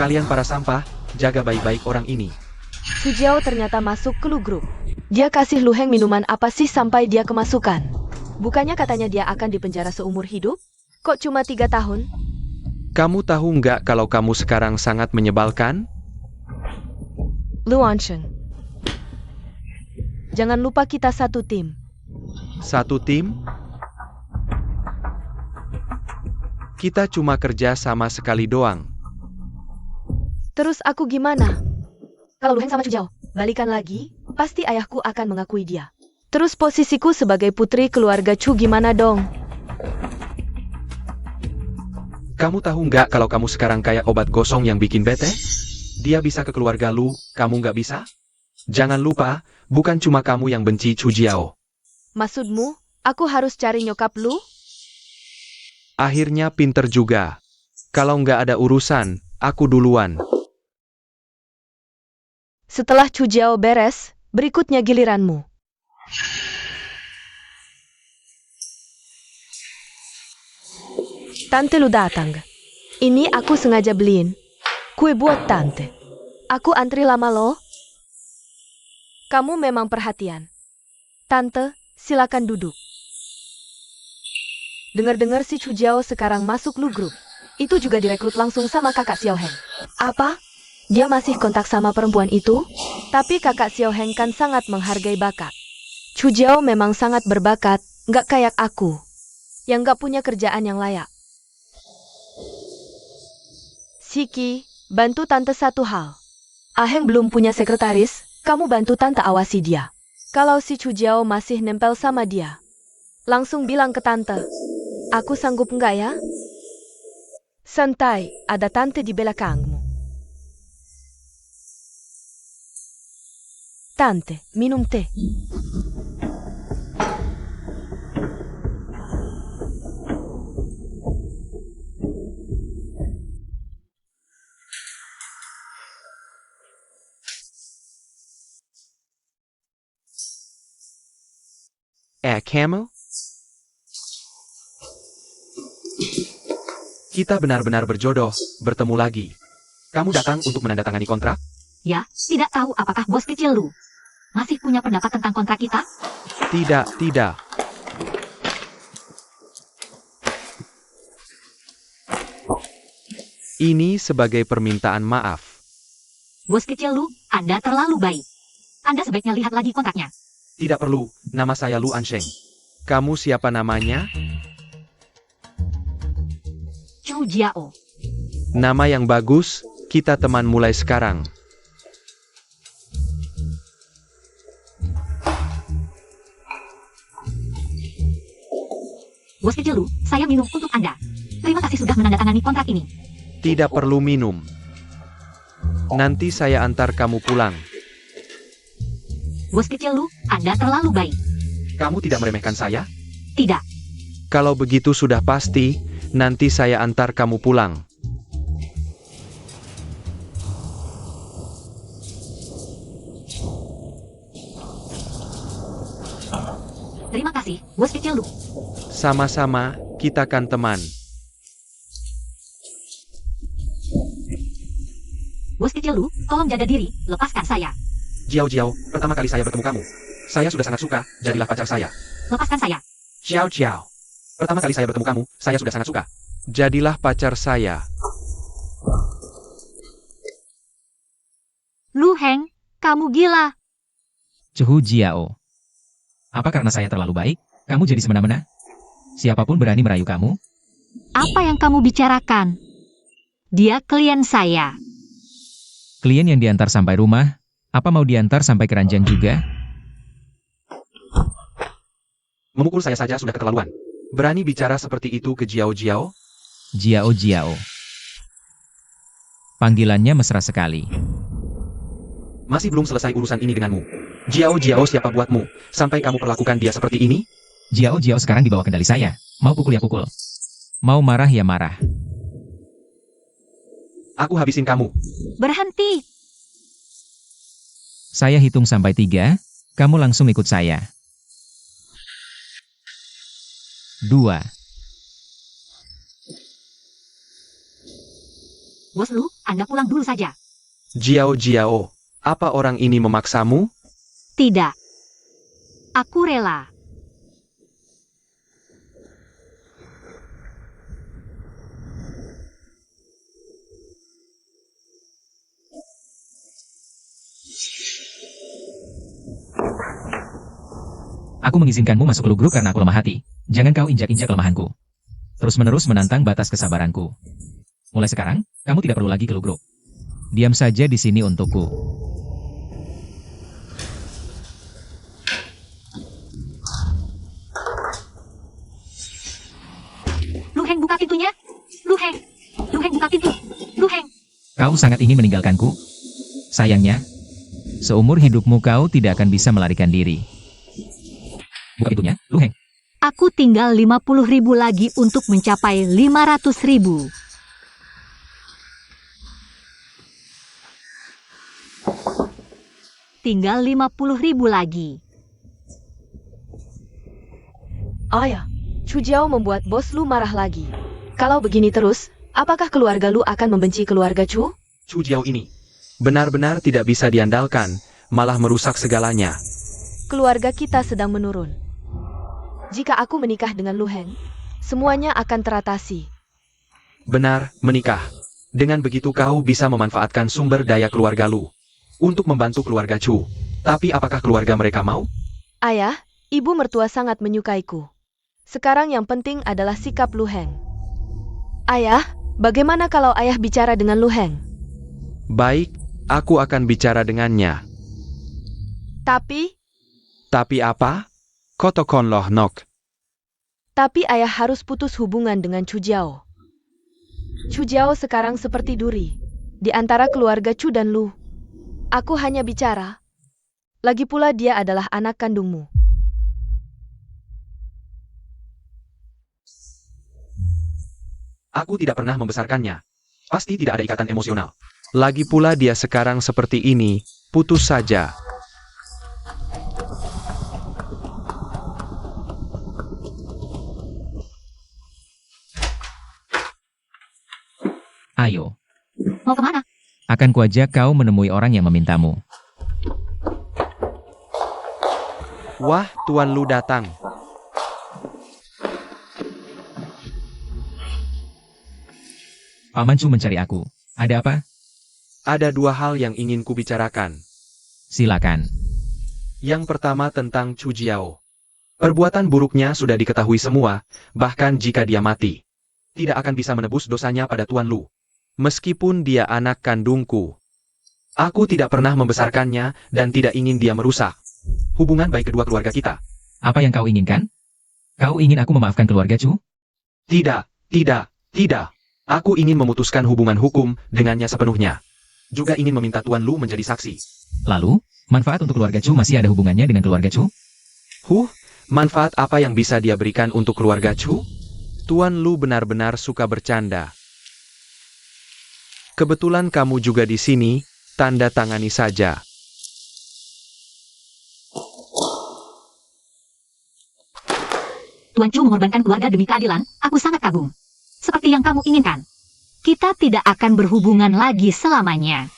[SPEAKER 3] Kalian para sampah, jaga baik-baik orang ini.
[SPEAKER 2] Chu Jiao ternyata masuk ke Lu Group. Dia kasih Lu Heng minuman apa sih sampai dia kemasukan? Bukannya katanya dia akan dipenjara seumur hidup? Kok cuma 3 tahun?
[SPEAKER 3] Kamu tahu nggak kalau kamu sekarang sangat menyebalkan?
[SPEAKER 2] Lu Ansheng. Jangan lupa kita satu tim.
[SPEAKER 3] Satu tim? Kita cuma kerja sama sekali doang.
[SPEAKER 2] Terus aku gimana? Kalau Lu Heng sama Chu Jiao balikan lagi, pasti ayahku akan mengakui dia. Terus posisiku sebagai putri keluarga Chu gimana dong?
[SPEAKER 3] Kamu tahu nggak kalau kamu sekarang kayak obat gosong yang bikin bete? Dia bisa ke keluarga lu, kamu nggak bisa? Jangan lupa, bukan cuma kamu yang benci Chu Jiao.
[SPEAKER 2] Maksudmu, aku harus cari nyokap Lu?
[SPEAKER 3] Akhirnya pinter juga. Kalau nggak ada urusan, aku duluan.
[SPEAKER 2] Setelah Chu Jiao beres, berikutnya giliranmu. Tante Lu datang. Ini aku sengaja beliin kue buat tante. Aku antri lama loh. Kamu memang perhatian. Tante, silakan duduk. Dengar-dengar si Chu Jiao sekarang masuk Lu Group. Itu juga direkrut langsung sama kakak Xiao Heng. Apa? Dia masih kontak sama perempuan itu? Tapi kakak Xiao Heng kan sangat menghargai bakat. Chu Jiao memang sangat berbakat, nggak kayak aku, yang nggak punya kerjaan yang layak. Siki, bantu tante satu hal. Aheng belum punya sekretaris, kamu bantu tante awasi dia. Kalau si Chu Jiao masih nempel sama dia, langsung bilang ke tante. Aku sanggup nggak ya? Santai, ada tante di belakangmu. Tante, minum teh.
[SPEAKER 3] Camel? Kita benar-benar berjodoh, bertemu lagi. Kamu datang untuk menandatangani kontrak?
[SPEAKER 1] Ya, tidak tahu apakah bos kecil lu masih punya pendapat tentang kontrak kita?
[SPEAKER 3] Tidak. Ini sebagai permintaan maaf.
[SPEAKER 1] Bos kecil lu, Anda terlalu baik. Anda sebaiknya lihat lagi kontraknya.
[SPEAKER 3] Tidak perlu, nama saya Lu Ansheng. Kamu siapa namanya?
[SPEAKER 1] Chu Jiao.
[SPEAKER 3] Nama yang bagus, kita teman mulai sekarang.
[SPEAKER 1] Bos kecil lu, saya minum untuk Anda. Terima kasih sudah menandatangani kontrak ini.
[SPEAKER 3] Tidak perlu minum. Nanti saya antar kamu pulang.
[SPEAKER 1] Bos kecil lu, Anda terlalu baik.
[SPEAKER 3] Kamu tidak meremehkan saya?
[SPEAKER 1] Tidak.
[SPEAKER 3] Kalau begitu sudah pasti, nanti saya antar kamu pulang.
[SPEAKER 1] Terima kasih, bos kecil lu.
[SPEAKER 3] Sama-sama, kita kan teman.
[SPEAKER 1] Bos kecil Lu, tolong jaga diri, lepaskan saya.
[SPEAKER 3] Jiao Jiao, pertama kali saya bertemu kamu. Saya sudah sangat suka, jadilah pacar saya.
[SPEAKER 1] Lepaskan saya.
[SPEAKER 3] Xiao Xiao. Pertama kali saya bertemu kamu, saya sudah sangat suka. Jadilah pacar saya.
[SPEAKER 1] Lu Heng, kamu gila.
[SPEAKER 4] Cehu Jiao. Apa karena saya terlalu baik, kamu jadi semena-mena? Siapapun berani merayu kamu?
[SPEAKER 1] Apa yang kamu bicarakan? Dia klien saya.
[SPEAKER 4] Klien yang diantar sampai rumah, apa mau diantar sampai keranjang juga?
[SPEAKER 3] Memukul saya saja sudah keterlaluan. Berani bicara seperti itu ke Jiao Jiao?
[SPEAKER 4] Jiao Jiao. Panggilannya mesra sekali.
[SPEAKER 3] Masih belum selesai urusan ini denganmu. Jiao Jiao siapa buatmu, sampai kamu perlakukan dia seperti ini?
[SPEAKER 4] Jiao Jiao sekarang di bawah kendali saya. Mau pukul ya pukul. Mau marah ya marah.
[SPEAKER 3] Aku habisin kamu.
[SPEAKER 1] Berhenti.
[SPEAKER 4] Saya hitung sampai 3, kamu langsung ikut saya. 2.
[SPEAKER 1] Bos Lu, Anda pulang dulu saja.
[SPEAKER 3] Jiao Jiao, apa orang ini memaksamu?
[SPEAKER 1] Tidak. Aku rela.
[SPEAKER 4] Aku mengizinkanmu masuk ke grup karena aku lemah hati. Jangan kau injak-injak kelemahanku. Terus-menerus menantang batas kesabaranku. Mulai sekarang, kamu tidak perlu lagi ke grup. Diam saja di sini untukku.
[SPEAKER 1] Lu Heng, buka pintunya. Lu Heng. Lu Heng, buka pintu. Lu Heng.
[SPEAKER 4] Kau sangat ingin meninggalkanku? Sayangnya, seumur hidupmu kau tidak akan bisa melarikan diri. Buka pintunya, Lu Heng.
[SPEAKER 1] Aku tinggal 50.000 lagi untuk mencapai 500.000. Tinggal 50.000 lagi.
[SPEAKER 2] Ayah, Chu Jiao membuat bos Lu marah lagi. Kalau begini terus, apakah keluarga Lu akan membenci keluarga Chu?
[SPEAKER 3] Chu Jiao ini benar-benar tidak bisa diandalkan, malah merusak segalanya.
[SPEAKER 2] Keluarga kita sedang menurun. Jika aku menikah dengan Lu Heng, semuanya akan teratasi.
[SPEAKER 3] Benar, menikah. Dengan begitu kau bisa memanfaatkan sumber daya keluarga Lu untuk membantu keluarga Chu. Tapi apakah keluarga mereka mau?
[SPEAKER 2] Ayah, ibu mertua sangat menyukaiku. Sekarang yang penting adalah sikap Lu Heng. Ayah, bagaimana kalau ayah bicara dengan Lu Heng?
[SPEAKER 3] Baik, aku akan bicara dengannya.
[SPEAKER 2] Tapi
[SPEAKER 3] apa? Kotokon loh nok.
[SPEAKER 2] ayah harus putus hubungan dengan Chu Jiao. Chu Jiao sekarang seperti duri di antara keluarga Chu dan Lu. Aku hanya bicara. Lagi pula dia adalah anak kandungmu.
[SPEAKER 3] Aku tidak pernah membesarkannya. Pasti tidak ada ikatan emosional. Lagi pula dia sekarang seperti ini, putus saja.
[SPEAKER 4] Ayo,
[SPEAKER 1] Mau kemana?
[SPEAKER 4] akan kuajak kau menemui orang yang memintamu.
[SPEAKER 3] Wah, Tuan Lu datang.
[SPEAKER 4] Paman Chu mencari aku. Ada apa?
[SPEAKER 3] Ada 2 hal yang ingin kubicarakan.
[SPEAKER 4] Silakan.
[SPEAKER 3] Yang pertama tentang Chu Jiao. Perbuatan buruknya sudah diketahui semua, bahkan jika dia mati, tidak akan bisa menebus dosanya pada Tuan Lu. Meskipun dia anak kandungku. Aku tidak pernah membesarkannya dan tidak ingin dia merusak hubungan baik kedua keluarga kita.
[SPEAKER 4] Apa yang kau inginkan? Kau ingin aku memaafkan keluarga Chu?
[SPEAKER 3] Tidak. Aku ingin memutuskan hubungan hukum dengannya sepenuhnya. Juga ingin meminta Tuan Lu menjadi saksi.
[SPEAKER 4] Lalu, manfaat untuk keluarga Chu masih ada hubungannya dengan keluarga Chu?
[SPEAKER 3] Manfaat apa yang bisa dia berikan untuk keluarga Chu? Tuan Lu benar-benar suka bercanda. Kebetulan kamu juga di sini, tanda tangani saja.
[SPEAKER 1] Tuan Chu mengorbankan keluarga demi keadilan, aku sangat kagum. Seperti yang kamu inginkan. Kita tidak akan berhubungan lagi selamanya.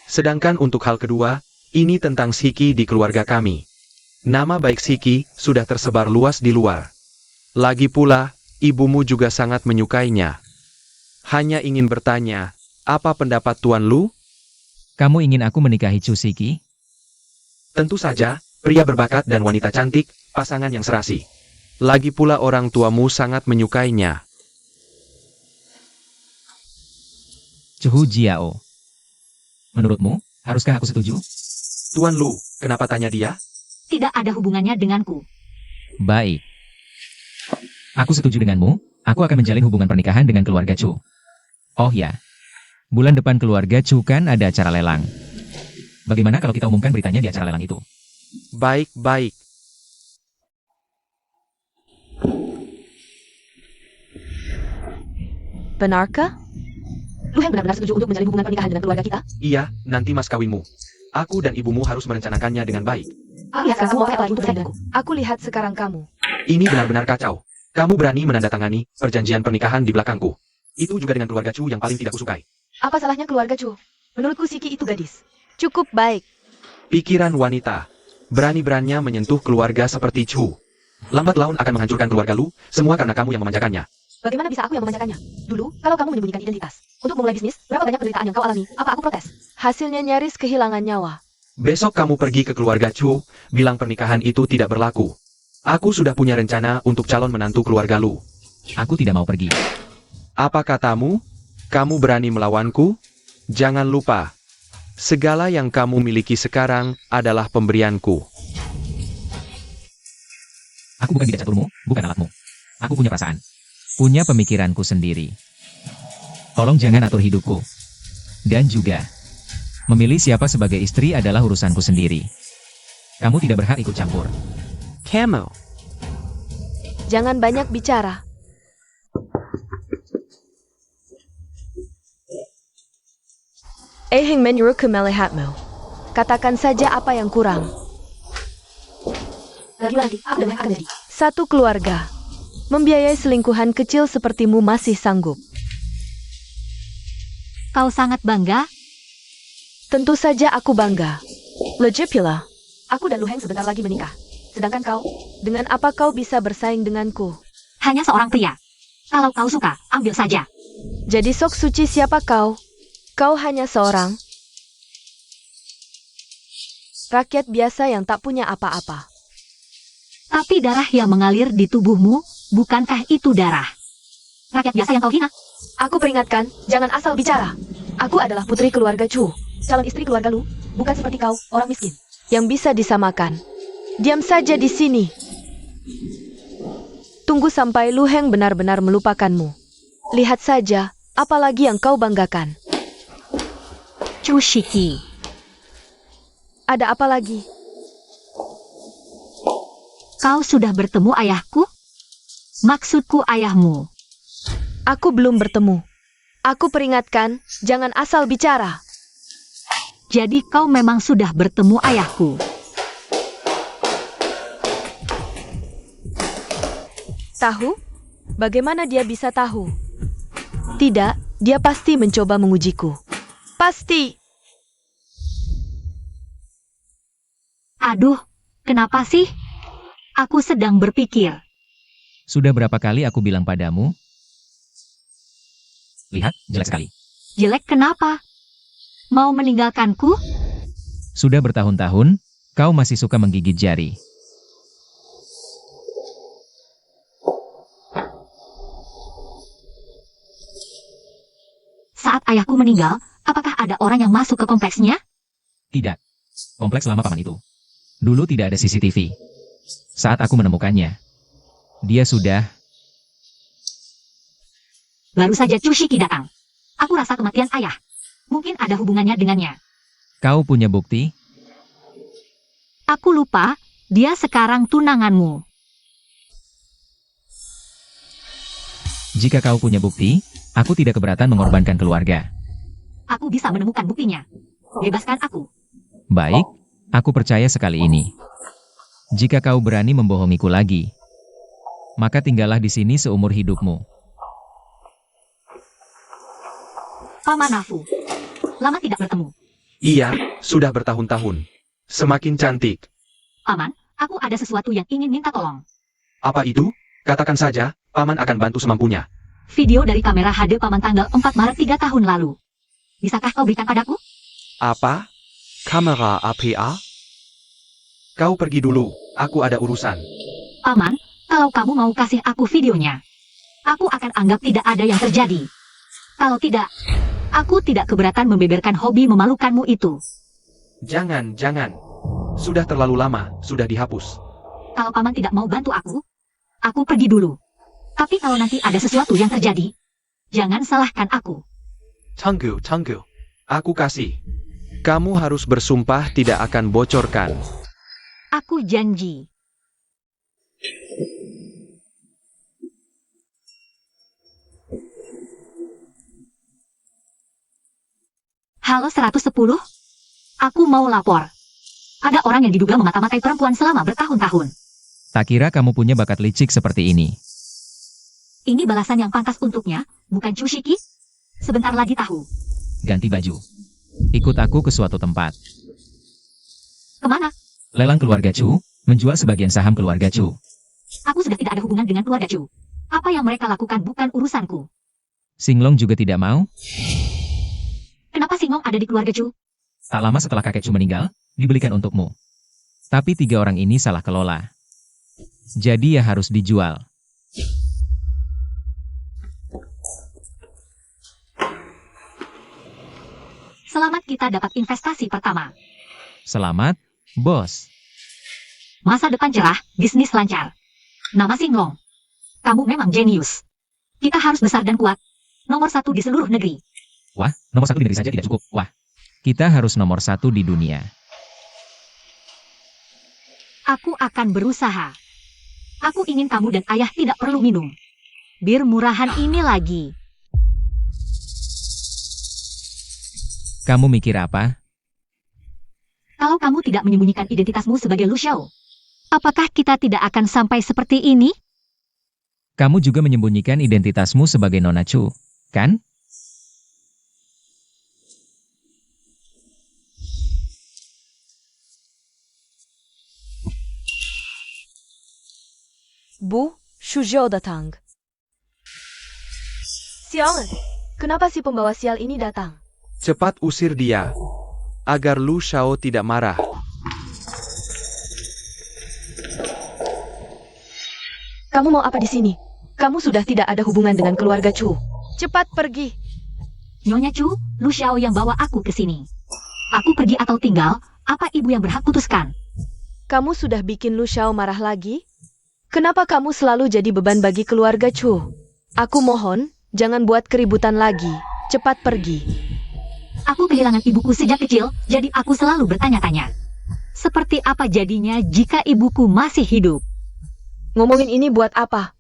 [SPEAKER 3] Sedangkan untuk hal kedua, ini tentang Siki di keluarga kami. Nama baik Siki sudah tersebar luas di luar. Lagi pula, ibumu juga sangat menyukainya. Hanya ingin bertanya, apa pendapat Tuan Lu?
[SPEAKER 4] Kamu ingin aku menikahi Chu Siki?
[SPEAKER 3] Tentu saja, pria berbakat dan wanita cantik, pasangan yang serasi. Lagi pula orang tuamu sangat menyukainya.
[SPEAKER 4] Chu Jiao. Menurutmu, haruskah aku setuju?
[SPEAKER 3] Tuan Lu, kenapa tanya dia?
[SPEAKER 1] Tidak ada hubungannya denganku.
[SPEAKER 4] Baik. Aku setuju denganmu, aku akan menjalin hubungan pernikahan dengan keluarga Chu. Oh ya, bulan depan keluarga Chu kan ada acara lelang. Bagaimana kalau kita umumkan beritanya di acara lelang itu?
[SPEAKER 3] Baik-baik.
[SPEAKER 2] Benarkah? Luheng benar-benar setuju untuk menjalin hubungan pernikahan dengan keluarga kita?
[SPEAKER 3] Iya, nanti mas kawinmu. Aku dan ibumu harus merencanakannya dengan baik.
[SPEAKER 2] Aku lihat sekarang kamu mau apa lagi untuk bersaing denganku? Aku lihat sekarang kamu.
[SPEAKER 3] Ini benar-benar kacau. Kamu berani menandatangani perjanjian pernikahan di belakangku. Itu juga dengan keluarga Chu yang paling tidak kusukai.
[SPEAKER 2] Apa salahnya keluarga Chu? Menurutku Siki itu gadis. Cukup baik.
[SPEAKER 3] Pikiran wanita. Berani-beraninya menyentuh keluarga seperti Chu. Lambat laun akan menghancurkan keluarga Lu, semua karena kamu yang memanjakannya.
[SPEAKER 2] Bagaimana bisa aku yang memanjakannya? Dulu, kalau kamu menyembunyikan identitas. Untuk memulai bisnis, berapa banyak penderitaan yang kau alami? Apa aku protes? Hasilnya nyaris kehilangan nyawa.
[SPEAKER 3] Besok kamu pergi ke keluarga Chu, bilang pernikahan itu tidak berlaku. Aku sudah punya rencana untuk calon menantu keluarga Lu.
[SPEAKER 4] Aku tidak mau pergi.
[SPEAKER 3] Apa katamu? Kamu berani melawanku? Jangan lupa, segala yang kamu miliki sekarang adalah pemberianku.
[SPEAKER 4] Aku bukan bidak caturmu, bukan alatmu. Aku punya perasaan. Punya pemikiranku sendiri. Tolong jangan atur hidupku. Dan juga, memilih siapa sebagai istri adalah urusanku sendiri. Kamu tidak berhak ikut campur.
[SPEAKER 3] Kamu.
[SPEAKER 2] Jangan banyak bicara. Ehing menyuruhku melihatmu. Katakan saja apa yang kurang. Lagi-lagi, apa yang akan jadi? Satu keluarga. Membiayai selingkuhan kecil sepertimu masih sanggup.
[SPEAKER 1] Kau sangat bangga?
[SPEAKER 2] Tentu saja aku bangga. Legit pula. Aku dan Luheng sebentar lagi menikah. Sedangkan kau, dengan apa kau bisa bersaing denganku?
[SPEAKER 1] Hanya seorang pria. Kalau kau suka, ambil saja.
[SPEAKER 2] Jadi sok suci siapa kau? Kau hanya seorang rakyat biasa yang tak punya apa-apa.
[SPEAKER 1] Tapi darah yang mengalir di tubuhmu, bukankah itu darah? Rakyat biasa yang kau hina.
[SPEAKER 2] Aku peringatkan, jangan asal bicara. Aku adalah putri keluarga Chu, calon istri keluarga Lu, bukan seperti kau, orang miskin, yang bisa disamakan. Diam saja di sini. Tunggu sampai Luheng benar-benar melupakanmu. Lihat saja, apalagi yang kau banggakan.
[SPEAKER 1] Chu Siki.
[SPEAKER 2] Ada apa lagi?
[SPEAKER 1] Kau sudah bertemu ayahku? Maksudku ayahmu.
[SPEAKER 2] Aku belum bertemu. Aku peringatkan, jangan asal bicara.
[SPEAKER 1] Jadi kau memang sudah bertemu ayahku.
[SPEAKER 2] Tahu? Bagaimana dia bisa tahu? Tidak, dia pasti mencoba mengujiku. Pasti.
[SPEAKER 1] Aduh, kenapa sih? Aku sedang berpikir.
[SPEAKER 4] Sudah berapa kali aku bilang padamu? Lihat, jelek sekali.
[SPEAKER 1] Jelek kenapa? Mau meninggalkanku?
[SPEAKER 4] Sudah bertahun-tahun, kau masih suka menggigit jari.
[SPEAKER 1] Saat ayahku meninggal, apakah ada orang yang masuk ke kompleksnya?
[SPEAKER 4] Tidak. Kompleks lama paman itu. Dulu tidak ada CCTV. Saat aku menemukannya, dia sudah...
[SPEAKER 1] Baru saja Chu Shiki datang. Aku rasa kematian ayah. Mungkin ada hubungannya dengannya.
[SPEAKER 4] Kau punya bukti?
[SPEAKER 1] Aku lupa, dia sekarang tunanganmu.
[SPEAKER 4] Jika kau punya bukti, aku tidak keberatan mengorbankan keluarga.
[SPEAKER 1] Aku bisa menemukan buktinya. Bebaskan aku.
[SPEAKER 4] Baik, aku percaya sekali ini. Jika kau berani membohongiku lagi, maka tinggallah di sini seumur hidupmu.
[SPEAKER 1] Paman Nafu. Lama tidak bertemu.
[SPEAKER 3] Iya, sudah bertahun-tahun. Semakin cantik.
[SPEAKER 1] Paman, aku ada sesuatu yang ingin minta tolong.
[SPEAKER 3] Apa itu? Katakan saja, Paman akan bantu semampunya.
[SPEAKER 1] Video dari kamera HD Paman tanggal 4 Maret 3 tahun lalu. Bisakah kau berikan padaku?
[SPEAKER 3] Apa? Kamera APA? Kau pergi dulu, aku ada urusan.
[SPEAKER 1] Paman, kalau kamu mau kasih aku videonya, aku akan anggap tidak ada yang terjadi. Kalau tidak, aku tidak keberatan membeberkan hobi memalukanmu itu.
[SPEAKER 3] Jangan. Sudah terlalu lama, sudah dihapus.
[SPEAKER 1] Kalau Paman tidak mau bantu aku pergi dulu. Tapi kalau nanti ada sesuatu yang terjadi, jangan salahkan aku.
[SPEAKER 3] Tunggu. Aku kasih. Kamu harus bersumpah tidak akan bocorkan.
[SPEAKER 1] Aku janji. Halo 110? Aku mau lapor. Ada orang yang diduga memata-matai perempuan selama bertahun-tahun.
[SPEAKER 4] Tak kira kamu punya bakat licik seperti ini.
[SPEAKER 1] Ini balasan yang pantas untuknya, bukan Cushiki? Sebentar lagi tahu.
[SPEAKER 4] Ganti baju. Ikut aku ke suatu tempat.
[SPEAKER 1] Kemana?
[SPEAKER 4] Lelang keluarga Chu, menjual sebagian saham keluarga Chu.
[SPEAKER 1] Aku sudah tidak ada hubungan dengan keluarga Chu. Apa yang mereka lakukan bukan urusanku.
[SPEAKER 4] Singlong juga tidak mau.
[SPEAKER 1] Kenapa Singlong ada di keluarga Chu?
[SPEAKER 4] Tak lama setelah kakek Chu meninggal, dibelikan untukmu. Tapi 3 orang ini salah kelola. Jadi ya harus dijual.
[SPEAKER 1] Selamat kita dapat investasi pertama.
[SPEAKER 4] Selamat, bos.
[SPEAKER 1] Masa depan cerah, bisnis lancar. Nama Singlong. Kamu memang jenius. Kita harus besar dan kuat. Nomor 1 di seluruh negeri.
[SPEAKER 4] Wah, nomor 1 di negeri saja tidak cukup. Wah, kita harus nomor 1 di dunia.
[SPEAKER 1] Aku akan berusaha. Aku ingin kamu dan ayah tidak perlu minum bir murahan ini lagi.
[SPEAKER 4] Kamu mikir apa?
[SPEAKER 1] Kalau kamu tidak menyembunyikan identitasmu sebagai Lu Xiao, apakah kita tidak akan sampai seperti ini?
[SPEAKER 4] Kamu juga menyembunyikan identitasmu sebagai Nona Chu, kan?
[SPEAKER 2] Bu, Shuzhou datang. Sialan, kenapa si pembawa sial ini datang?
[SPEAKER 3] Cepat usir dia, agar Lu Xiao tidak marah.
[SPEAKER 2] Kamu mau apa di sini? Kamu sudah tidak ada hubungan dengan keluarga Chu. Cepat pergi.
[SPEAKER 1] Nyonya Chu, Lu Xiao yang bawa aku ke sini. Aku pergi atau tinggal, apa ibu yang berhak putuskan?
[SPEAKER 2] Kamu sudah bikin Lu Xiao marah lagi? Kenapa kamu selalu jadi beban bagi keluarga Chu? Aku mohon, jangan buat keributan lagi. Cepat pergi.
[SPEAKER 1] Aku kehilangan ibuku sejak kecil, jadi aku selalu bertanya-tanya. Seperti apa jadinya jika ibuku masih hidup?
[SPEAKER 2] Ngomongin ini buat apa?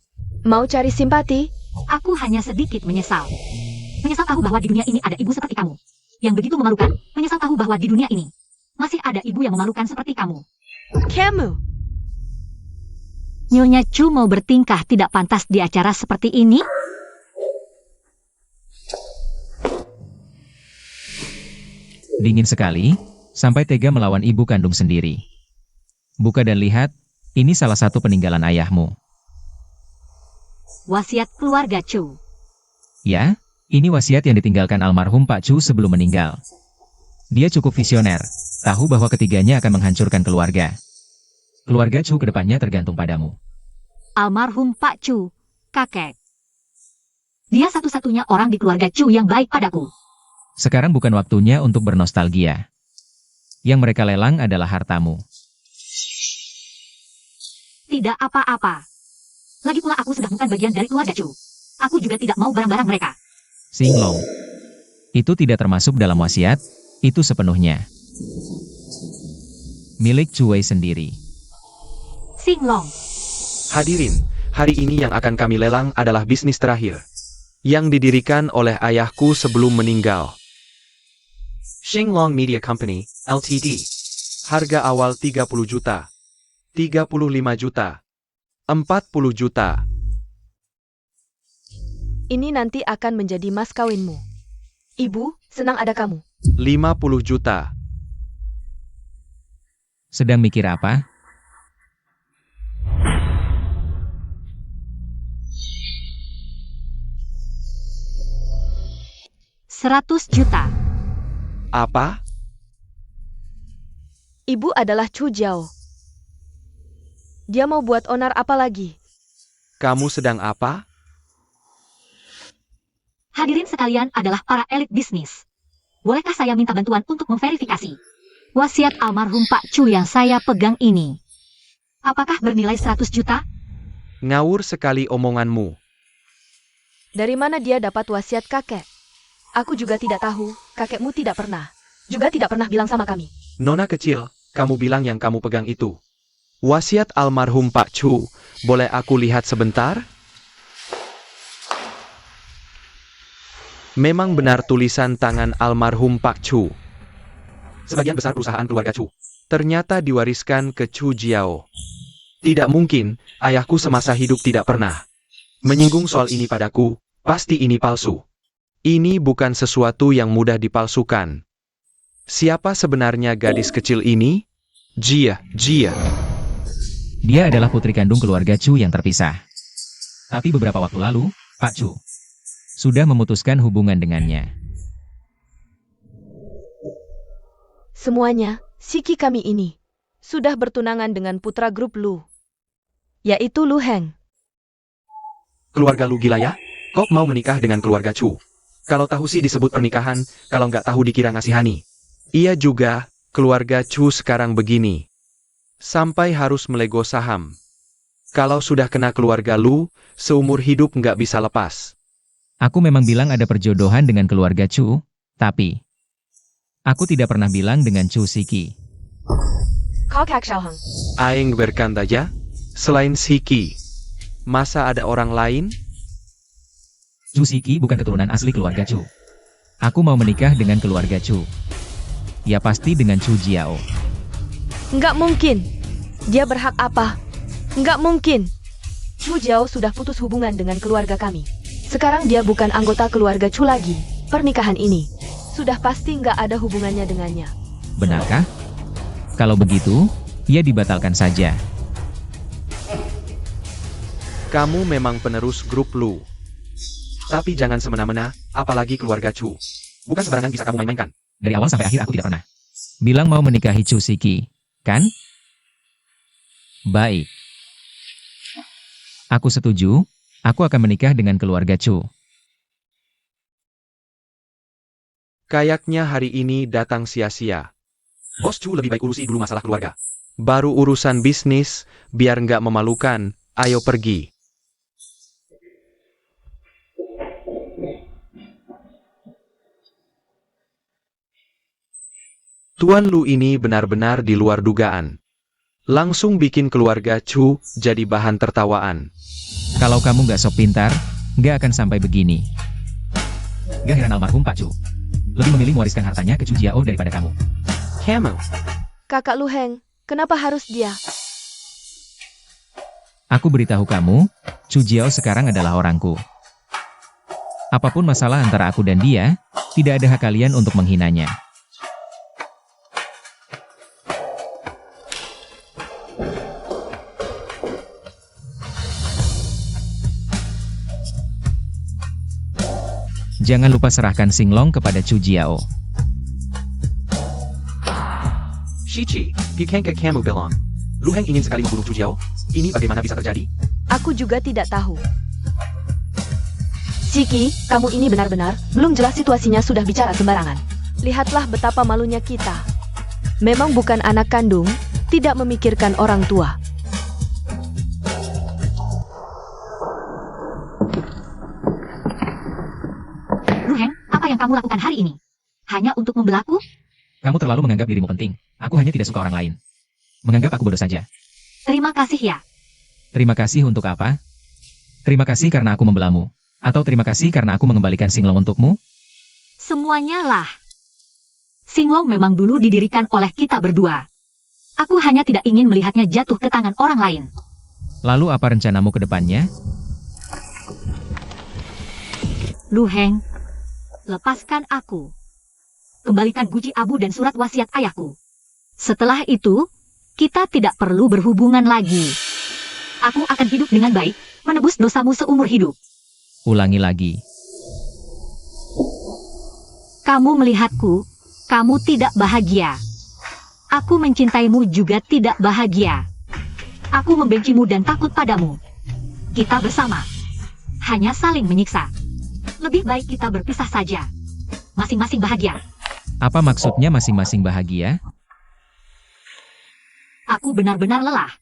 [SPEAKER 2] Mau cari simpati?
[SPEAKER 1] Aku hanya sedikit menyesal. Menyesal tahu bahwa di dunia ini ada ibu seperti kamu. Yang begitu memalukan, menyesal tahu bahwa di dunia ini masih ada ibu yang memalukan seperti kamu.
[SPEAKER 2] Kamu!
[SPEAKER 1] Nyonya Chu mau bertingkah tidak pantas di acara seperti ini?
[SPEAKER 4] Dingin sekali, sampai tega melawan ibu kandung sendiri. Buka dan lihat, ini salah satu peninggalan ayahmu.
[SPEAKER 1] Wasiat keluarga Chu.
[SPEAKER 4] Ya, ini wasiat yang ditinggalkan almarhum Pak Chu sebelum meninggal. Dia cukup visioner, tahu bahwa ketiganya akan menghancurkan keluarga. Keluarga Chu kedepannya tergantung padamu.
[SPEAKER 1] Almarhum Pak Chu, kakek. Dia satu-satunya orang di keluarga Chu yang baik padaku.
[SPEAKER 4] Sekarang bukan waktunya untuk bernostalgia. Yang mereka lelang adalah hartamu.
[SPEAKER 1] Tidak apa-apa. Lagi pula aku sudah bukan bagian dari keluarga Chu. Aku juga tidak mau barang-barang mereka.
[SPEAKER 4] Singlong. Itu tidak termasuk dalam wasiat, itu sepenuhnya milik Chu Wei sendiri.
[SPEAKER 1] Singlong.
[SPEAKER 3] Hadirin, hari ini yang akan kami lelang adalah bisnis terakhir yang didirikan oleh ayahku sebelum meninggal. Xinglong Media Company, Ltd. Harga awal 30 juta, 35 juta, 40 juta.
[SPEAKER 2] Ini nanti akan menjadi mas kawinmu. Ibu, senang ada kamu.
[SPEAKER 3] 50 juta.
[SPEAKER 4] Sedang mikir apa?
[SPEAKER 1] $100 juta.
[SPEAKER 3] Apa?
[SPEAKER 2] Ibu adalah Chu Jiao. Dia mau buat onar apa lagi?
[SPEAKER 3] Kamu sedang apa?
[SPEAKER 1] Hadirin sekalian adalah para elit bisnis. Bolehkah saya minta bantuan untuk memverifikasi wasiat almarhum Pak Chu yang saya pegang ini? Apakah bernilai 100 juta?
[SPEAKER 3] Ngawur sekali omonganmu.
[SPEAKER 2] Dari mana dia dapat wasiat kakek? Aku juga tidak tahu, kakekmu tidak pernah. Juga tidak pernah bilang sama kami.
[SPEAKER 3] Nona kecil, kamu bilang yang kamu pegang itu. Wasiat almarhum Pak Chu, boleh aku lihat sebentar? Memang benar tulisan tangan almarhum Pak Chu. Sebagian besar perusahaan keluarga Chu ternyata diwariskan ke Chu Jiao. Tidak mungkin, ayahku semasa hidup tidak pernah menyinggung soal ini padaku, pasti ini palsu. Ini bukan sesuatu yang mudah dipalsukan. Siapa sebenarnya gadis kecil ini? Jia.
[SPEAKER 4] Dia adalah putri kandung keluarga Chu yang terpisah. Tapi beberapa waktu lalu, Pak Chu sudah memutuskan hubungan dengannya.
[SPEAKER 2] Semuanya, Siki kami ini, sudah bertunangan dengan putra grup Lu, yaitu Lu Heng.
[SPEAKER 3] Keluarga lu gila ya? Kok mau menikah dengan keluarga Chu? Kalau tahu sih disebut pernikahan, kalau nggak tahu dikira ngasihani. Iya juga, keluarga Chu sekarang begini. Sampai harus melego saham. Kalau sudah kena keluarga lu, seumur hidup nggak bisa lepas.
[SPEAKER 4] Aku memang bilang ada perjodohan dengan keluarga Chu, tapi aku tidak pernah bilang dengan Chu Siki.
[SPEAKER 2] Kau Kak Xiaoheng.
[SPEAKER 3] Aing berkanda ya, selain Siki, masa ada orang lain?
[SPEAKER 4] Chu Siki bukan keturunan asli keluarga Chu. Aku mau menikah dengan keluarga Chu. Ya pasti dengan Chu Jiao.
[SPEAKER 2] Nggak mungkin. Dia berhak apa? Nggak mungkin. Chu Jiao sudah putus hubungan dengan keluarga kami. Sekarang dia bukan anggota keluarga Chu lagi. Pernikahan ini sudah pasti nggak ada hubungannya dengannya.
[SPEAKER 4] Benarkah? Kalau begitu, ya dibatalkan saja.
[SPEAKER 3] Kamu memang penerus grup lu. Tapi jangan semena-mena, apalagi keluarga Chu. Bukan sembarangan bisa kamu main-mainkan.
[SPEAKER 4] Dari awal sampai akhir aku tidak pernah bilang mau menikahi Chu Siki, kan? Baik. Aku setuju, aku akan menikah dengan keluarga Chu.
[SPEAKER 3] Kayaknya hari ini datang sia-sia. Bos Chu lebih baik urusi dulu masalah keluarga. Baru urusan bisnis, biar nggak memalukan, ayo pergi. Tuan Lu ini benar-benar di luar dugaan. Langsung bikin keluarga Chu jadi bahan tertawaan.
[SPEAKER 4] Kalau kamu nggak sok pintar, nggak akan sampai begini. Gak heran almarhum Pak Chu lebih memilih mewariskan hartanya ke Chu Jiao daripada kamu.
[SPEAKER 3] Kamu.
[SPEAKER 2] Kakak Lu Heng, kenapa harus dia?
[SPEAKER 4] Aku beritahu kamu, Chu Jiao sekarang adalah orangku. Apapun masalah antara aku dan dia, tidak ada hak kalian untuk menghinanya. Jangan lupa serahkan Singlong kepada Chu Jiao.
[SPEAKER 3] Shichi, bukankah kamu bilang Lu Heng ingin sekali membunuh Chu Jiao? Ini bagaimana bisa terjadi?
[SPEAKER 2] Aku juga tidak tahu. Siki, kamu ini benar-benar belum jelas situasinya sudah bicara sembarangan. Lihatlah betapa malunya kita. Memang bukan anak kandung, tidak memikirkan orang tua.
[SPEAKER 1] Lu Heng, apa yang kamu lakukan hari ini? Hanya untuk membelaku?
[SPEAKER 4] Kamu terlalu menganggap dirimu penting. Aku hanya tidak suka orang lain. Menganggap aku bodoh saja.
[SPEAKER 1] Terima kasih ya.
[SPEAKER 4] Terima kasih untuk apa? Terima kasih karena aku membelamu. Atau terima kasih karena aku mengembalikan Singlong untukmu?
[SPEAKER 1] Semuanya lah. Singlong memang dulu didirikan oleh kita berdua. Aku hanya tidak ingin melihatnya jatuh ke tangan orang lain.
[SPEAKER 4] Lalu apa rencanamu ke depannya?
[SPEAKER 1] Lu Heng, lepaskan aku. kembalikan guci abu dan surat wasiat ayahku. Setelah itu, kita tidak perlu berhubungan lagi. Aku akan hidup dengan baik, menebus dosamu seumur hidup.
[SPEAKER 4] Ulangi lagi.
[SPEAKER 1] Kamu melihatku, kamu tidak bahagia. Aku mencintaimu juga tidak bahagia. Aku membencimu dan takut padamu. Kita bersama, hanya saling menyiksa. Lebih baik kita berpisah saja. Masing-masing bahagia.
[SPEAKER 4] Apa maksudnya masing-masing bahagia?
[SPEAKER 1] Aku benar-benar lelah.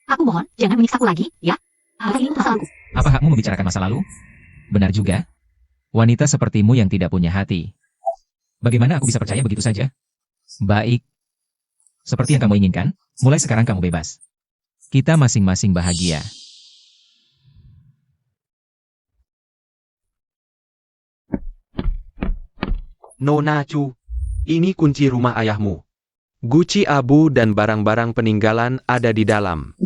[SPEAKER 1] Aku mohon, jangan menyiksaku lagi, ya? Ini masa lalu.
[SPEAKER 4] Apa hakmu membicarakan masa lalu? Benar juga. Wanita sepertimu yang tidak punya hati. Bagaimana aku bisa percaya begitu saja? Baik. Seperti yang kamu inginkan, mulai sekarang kamu bebas. Kita masing-masing bahagia.
[SPEAKER 3] Nona Chu, ini kunci rumah ayahmu. Guci abu dan barang-barang peninggalan ada di dalam.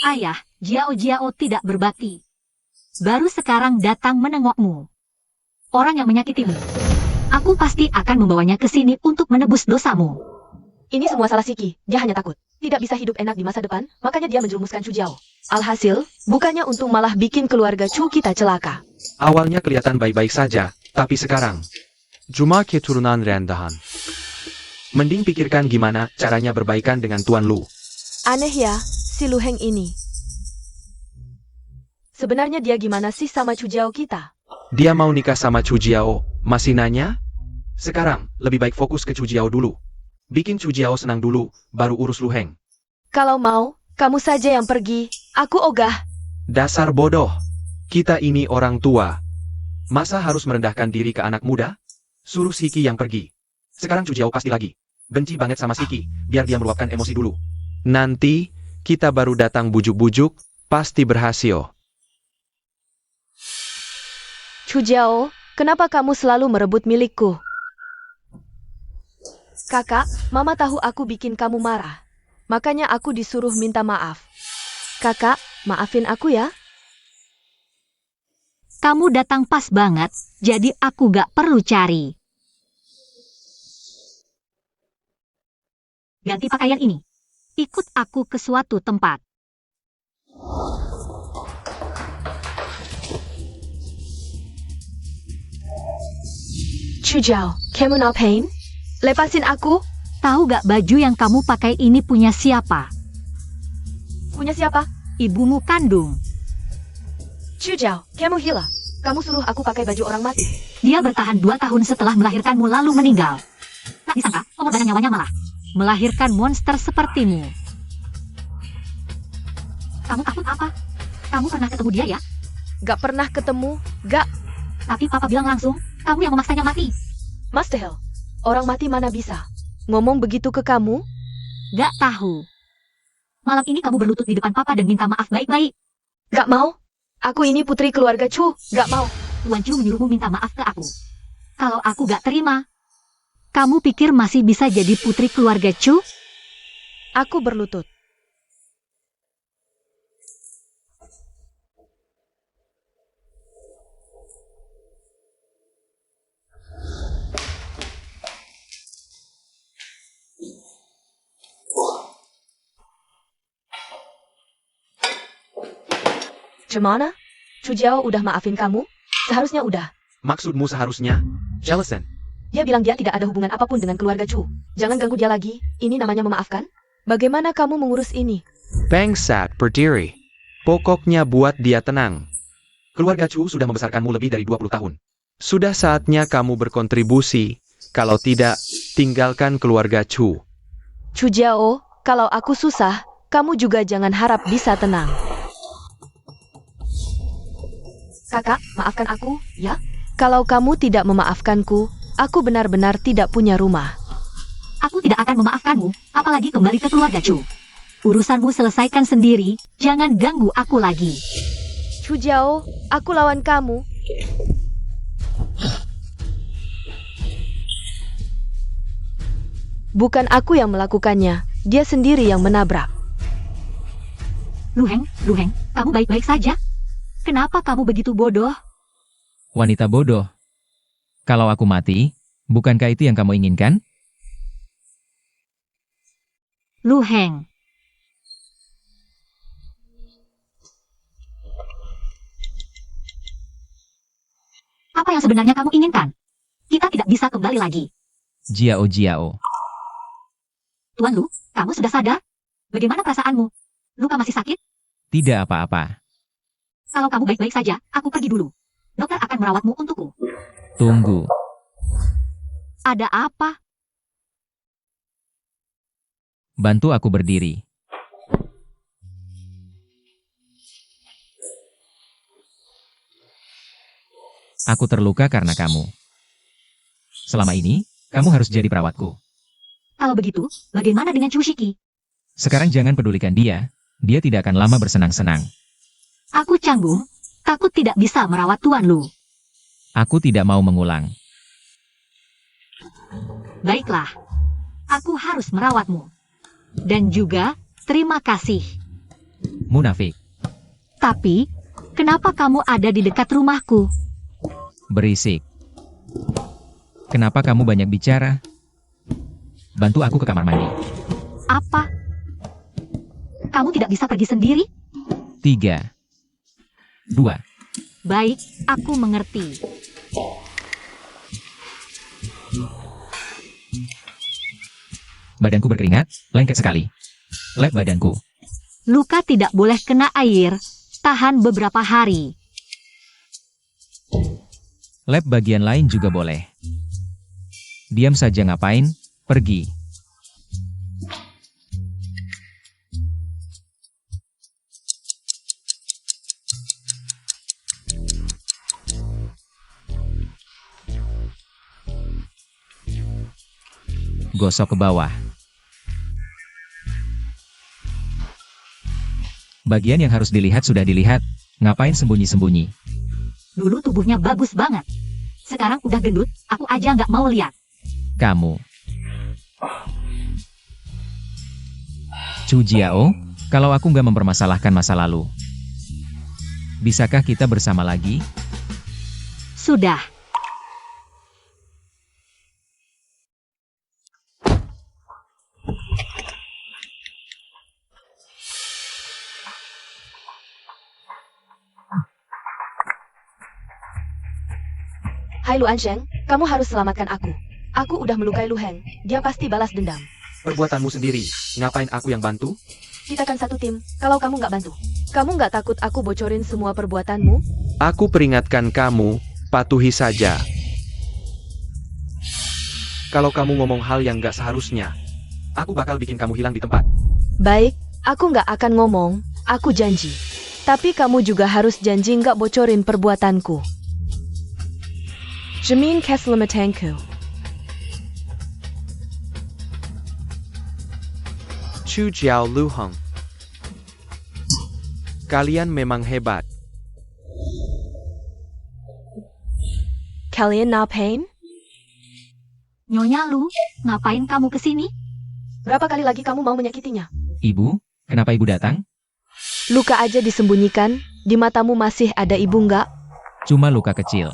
[SPEAKER 1] Ayah, Jiao tidak berbakti. Baru sekarang datang menengokmu. Orang yang menyakitimu. Aku pasti akan membawanya ke sini untuk menebus dosamu.
[SPEAKER 2] Ini semua salah Siki, dia hanya takut. Tidak bisa hidup enak di masa depan, makanya dia menjerumuskan Chu Jiao. Alhasil, bukannya untung malah bikin keluarga Chu kita celaka.
[SPEAKER 3] Awalnya kelihatan baik-baik saja, tapi sekarang cuma keturunan rendahan. Mending pikirkan gimana caranya berbaikan dengan Tuan Lu.
[SPEAKER 2] Aneh ya, si Lu Heng ini. Sebenarnya dia gimana sih sama Chu Jiao kita?
[SPEAKER 3] Dia mau nikah sama Chu Jiao, masih nanya? Sekarang, lebih baik fokus ke Chu Jiao dulu. Bikin Chu Jiao senang dulu, baru urus Lu Heng.
[SPEAKER 2] Kalau mau, kamu saja yang pergi. Aku ogah.
[SPEAKER 3] Dasar bodoh. Kita ini orang tua. Masa harus merendahkan diri ke anak muda? Suruh Siki yang pergi. Sekarang Chu Jiao pasti lagi benci banget sama Siki, biar dia meluapkan emosi dulu. Nanti, kita baru datang bujuk-bujuk, pasti berhasil.
[SPEAKER 2] Chu Jiao, kenapa kamu selalu merebut milikku? Kakak, Mama tahu aku bikin kamu marah. Makanya aku disuruh minta maaf. Kakak, maafin aku ya.
[SPEAKER 1] Kamu datang pas banget, jadi aku gak perlu cari. Ganti pakaian ini. Ikut aku ke suatu tempat.
[SPEAKER 2] Chu Jiao, kamu no pain? Lepasin aku.
[SPEAKER 1] Tahu gak baju yang kamu pakai ini punya siapa?
[SPEAKER 2] Punya siapa?
[SPEAKER 1] Ibumu kandung.
[SPEAKER 2] Chu Jiao, kamu gila. Kamu suruh aku pakai baju orang mati.
[SPEAKER 1] Dia bertahan 2 tahun setelah melahirkanmu lalu meninggal. Tak disangka, pengorbanan nyawanya malah melahirkan monster sepertimu. Kamu takut apa? Kamu pernah ketemu dia ya?
[SPEAKER 2] Gak pernah ketemu, gak.
[SPEAKER 1] Tapi papa bilang langsung, kamu yang memaksanya mati.
[SPEAKER 2] Mas Tehel, orang mati mana bisa ngomong begitu ke kamu?
[SPEAKER 1] Gak tahu. Malam ini kamu berlutut di depan papa dan minta maaf baik-baik.
[SPEAKER 2] Gak mau. Aku ini putri keluarga Chu, gak mau.
[SPEAKER 1] Tuan Chu menyuruhmu minta maaf ke aku. Kalau aku gak terima, kamu pikir masih bisa jadi putri keluarga Chu?
[SPEAKER 2] Aku berlutut. Gimana? Chu Jiao udah maafin kamu? Seharusnya udah.
[SPEAKER 3] Maksudmu seharusnya? Jelasin.
[SPEAKER 2] Dia bilang dia tidak ada hubungan apapun dengan keluarga Chu. Jangan ganggu dia lagi. Ini namanya memaafkan. Bagaimana kamu mengurus ini?
[SPEAKER 3] Bangsat, berdiri. Pokoknya buat dia tenang. Keluarga Chu sudah membesarkanmu lebih dari 20 tahun. Sudah saatnya kamu berkontribusi. Kalau tidak, tinggalkan keluarga Chu.
[SPEAKER 2] Chu Jiao, kalau aku susah, kamu juga jangan harap bisa tenang. Kakak, maafkan aku, ya? Kalau kamu tidak memaafkanku, aku benar-benar tidak punya rumah.
[SPEAKER 1] Aku tidak akan memaafkanmu, apalagi kembali ke keluarga Chu. Urusanmu selesaikan sendiri, jangan ganggu aku lagi.
[SPEAKER 2] Chu Jiao, aku lawan kamu. Bukan aku yang melakukannya, dia sendiri yang menabrak.
[SPEAKER 1] Lu Heng, kamu baik-baik saja? Kenapa kamu begitu bodoh?
[SPEAKER 4] Wanita bodoh. Kalau aku mati, bukankah itu yang kamu inginkan?
[SPEAKER 1] Lu Heng. Apa yang sebenarnya kamu inginkan? Kita tidak bisa kembali lagi.
[SPEAKER 4] Jiao.
[SPEAKER 1] Tuan Lu, kamu sudah sadar? Bagaimana perasaanmu? Luka masih sakit?
[SPEAKER 4] Tidak apa-apa.
[SPEAKER 1] Kalau kamu baik-baik saja, aku pergi dulu. Dokter akan merawatmu untukku.
[SPEAKER 4] Tunggu.
[SPEAKER 1] Ada apa?
[SPEAKER 4] Bantu aku berdiri. Aku terluka karena kamu. Selama ini, kamu harus jadi perawatku.
[SPEAKER 1] Kalau begitu, bagaimana dengan Chushiki?
[SPEAKER 4] Sekarang jangan pedulikan dia. Dia tidak akan lama bersenang-senang.
[SPEAKER 1] Aku canggung, takut tidak bisa merawat Tuan Lu.
[SPEAKER 4] Aku tidak mau mengulang.
[SPEAKER 1] Baiklah, aku harus merawatmu. Dan juga, terima kasih.
[SPEAKER 4] Munafik.
[SPEAKER 1] Tapi, kenapa kamu ada di dekat rumahku?
[SPEAKER 4] Berisik. Kenapa kamu banyak bicara? Bantu aku ke kamar mandi.
[SPEAKER 1] Apa? Kamu tidak bisa pergi sendiri?
[SPEAKER 4] 3, 2.
[SPEAKER 1] Baik, aku mengerti.
[SPEAKER 4] Badanku berkeringat, lengket sekali. Lep badanku.
[SPEAKER 1] Luka tidak boleh kena air, tahan beberapa hari.
[SPEAKER 4] Lep bagian lain juga boleh. Diam saja ngapain? Pergi. Gosok ke bawah. Bagian yang harus dilihat sudah dilihat. Ngapain sembunyi-sembunyi?
[SPEAKER 1] Dulu tubuhnya bagus banget. Sekarang udah gendut, aku aja nggak mau lihat.
[SPEAKER 4] Kamu. Chu Jiao, kalau aku nggak mempermasalahkan masa lalu, bisakah kita bersama lagi?
[SPEAKER 1] Sudah.
[SPEAKER 2] Hai Lu Ansheng, kamu harus selamatkan aku. Aku udah melukai Lu Heng, dia pasti balas dendam.
[SPEAKER 3] Perbuatanmu sendiri. Ngapain aku yang bantu?
[SPEAKER 2] Kita kan satu tim, kalau kamu nggak bantu. Kamu nggak takut aku bocorin semua perbuatanmu?
[SPEAKER 3] Aku peringatkan kamu, patuhi saja. Kalau kamu ngomong hal yang nggak seharusnya, aku bakal bikin kamu hilang di tempat.
[SPEAKER 2] Baik, aku nggak akan ngomong, aku janji. Tapi kamu juga harus janji nggak bocorin perbuatanku. Jamin keselamatanku.
[SPEAKER 3] Chu Jiao Lu Heng. Kalian memang hebat.
[SPEAKER 2] Kalian ngapain?
[SPEAKER 1] Nyonya Lu, ngapain kamu kesini?
[SPEAKER 2] Berapa kali lagi kamu mau menyakitinya?
[SPEAKER 4] Ibu, kenapa ibu datang?
[SPEAKER 2] Luka aja disembunyikan, di matamu masih ada ibu nggak?
[SPEAKER 4] Cuma luka kecil.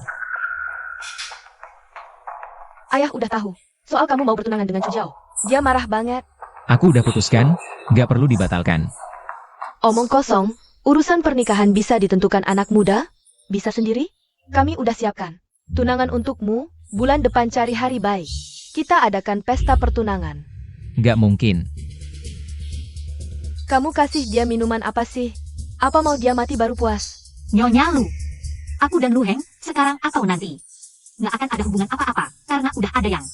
[SPEAKER 2] Ayah udah tahu, soal kamu mau bertunangan dengan Chu Jiao. Dia marah banget.
[SPEAKER 4] Aku udah putuskan, nggak perlu dibatalkan.
[SPEAKER 2] Omong kosong, urusan pernikahan bisa ditentukan anak muda? Bisa sendiri? Kami udah siapkan. Tunangan untukmu, bulan depan cari hari baik. Kita adakan pesta pertunangan.
[SPEAKER 4] Nggak mungkin.
[SPEAKER 2] Kamu kasih dia minuman apa sih? Apa mau dia mati baru puas?
[SPEAKER 1] Nyonya Lu. Aku dan Lu Heng, sekarang atau nanti. Nggak akan ada hubungan apa-apa, karena udah ada yang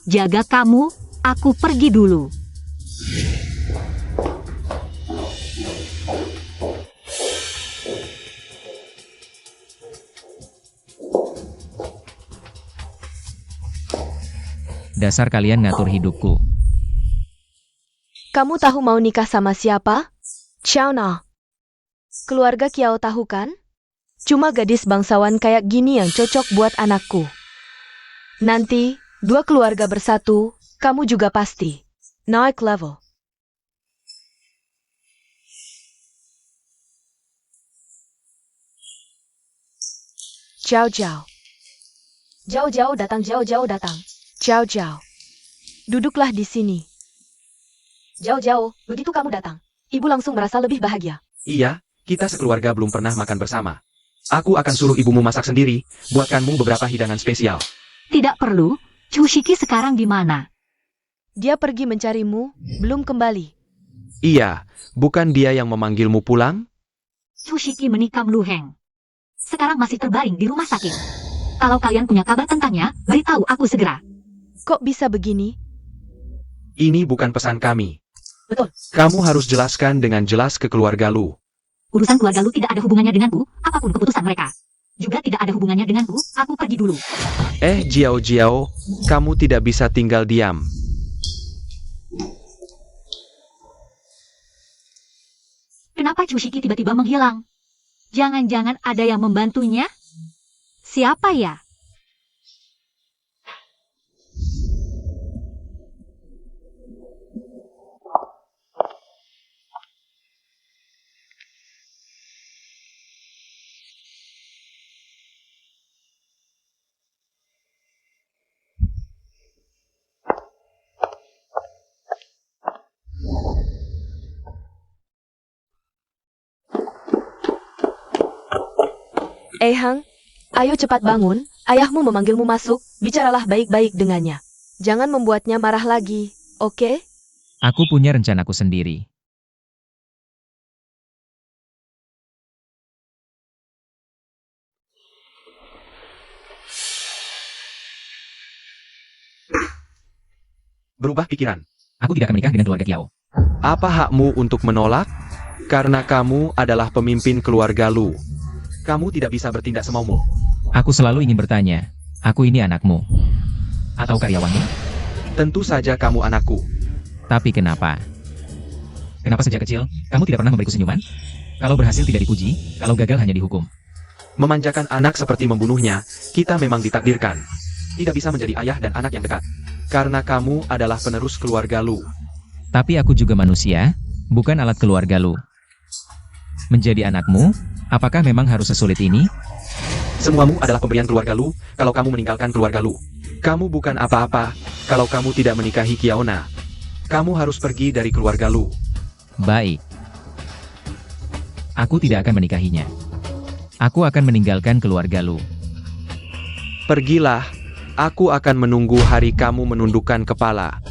[SPEAKER 1] jaga kamu, aku pergi dulu.
[SPEAKER 4] Dasar kalian ngatur hidupku.
[SPEAKER 2] Kamu tahu mau nikah sama siapa? Xiao Na. Keluarga Kiao tahu kan? Cuma gadis bangsawan kayak gini yang cocok buat anakku. Nanti, dua keluarga bersatu, kamu juga pasti naik level. Jauh-jauh. Jauh-jauh datang, jauh-jauh datang. Jauh-jauh. Duduklah di sini. Jauh-jauh, begitu kamu datang. Ibu langsung merasa lebih bahagia.
[SPEAKER 3] Iya, kita sekeluarga belum pernah makan bersama. Aku akan suruh ibumu masak sendiri, buatkanmu beberapa hidangan spesial.
[SPEAKER 1] Tidak perlu. Chushiki sekarang di mana?
[SPEAKER 2] Dia pergi mencarimu, belum kembali.
[SPEAKER 3] Iya, bukan dia yang memanggilmu pulang?
[SPEAKER 1] Chushiki menikam Lu Heng. Sekarang masih terbaring di rumah sakit. Kalau kalian punya kabar tentangnya, beritahu aku segera.
[SPEAKER 2] Kok bisa begini?
[SPEAKER 3] Ini bukan pesan kami.
[SPEAKER 1] Betul.
[SPEAKER 3] Kamu harus jelaskan dengan jelas ke keluarga Lu.
[SPEAKER 1] Urusan keluarga Lu tidak ada hubungannya denganku, apapun keputusan mereka. Juga tidak ada hubungannya denganku, aku pergi dulu.
[SPEAKER 3] Jiao Jiao, kamu tidak bisa tinggal diam.
[SPEAKER 1] Kenapa Chushiki tiba-tiba menghilang? Jangan-jangan ada yang membantunya? Siapa ya?
[SPEAKER 2] Hang, ayo cepat bangun, ayahmu memanggilmu masuk, bicaralah baik-baik dengannya. Jangan membuatnya marah lagi, oke?
[SPEAKER 4] Aku punya rencanaku sendiri.
[SPEAKER 3] Berubah pikiran.
[SPEAKER 4] Aku tidak akan menikah dengan keluarga Kiao.
[SPEAKER 3] Apa hakmu untuk menolak? Karena kamu adalah pemimpin keluarga Lu. Kamu tidak bisa bertindak semaumu.
[SPEAKER 4] Aku selalu ingin bertanya, aku ini anakmu? Atau karyawanmu?
[SPEAKER 3] Tentu saja kamu anakku.
[SPEAKER 4] Tapi kenapa? Kenapa sejak kecil, kamu tidak pernah memberiku senyuman? Kalau berhasil tidak dipuji, kalau gagal hanya dihukum.
[SPEAKER 3] Memanjakan anak seperti membunuhnya, kita memang ditakdirkan. Tidak bisa menjadi ayah dan anak yang dekat. Karena kamu adalah penerus keluarga Lu.
[SPEAKER 4] Tapi aku juga manusia, bukan alat keluarga Lu. Menjadi anakmu, apakah memang harus sesulit ini?
[SPEAKER 3] Semuamu adalah pemberian keluarga Lu, kalau kamu meninggalkan keluarga Lu. Kamu bukan apa-apa, kalau kamu tidak menikahi Kiaona. Kamu harus pergi dari keluarga Lu.
[SPEAKER 4] Baik. Aku tidak akan menikahinya. Aku akan meninggalkan keluarga Lu.
[SPEAKER 3] Pergilah, aku akan menunggu hari kamu menundukkan kepala.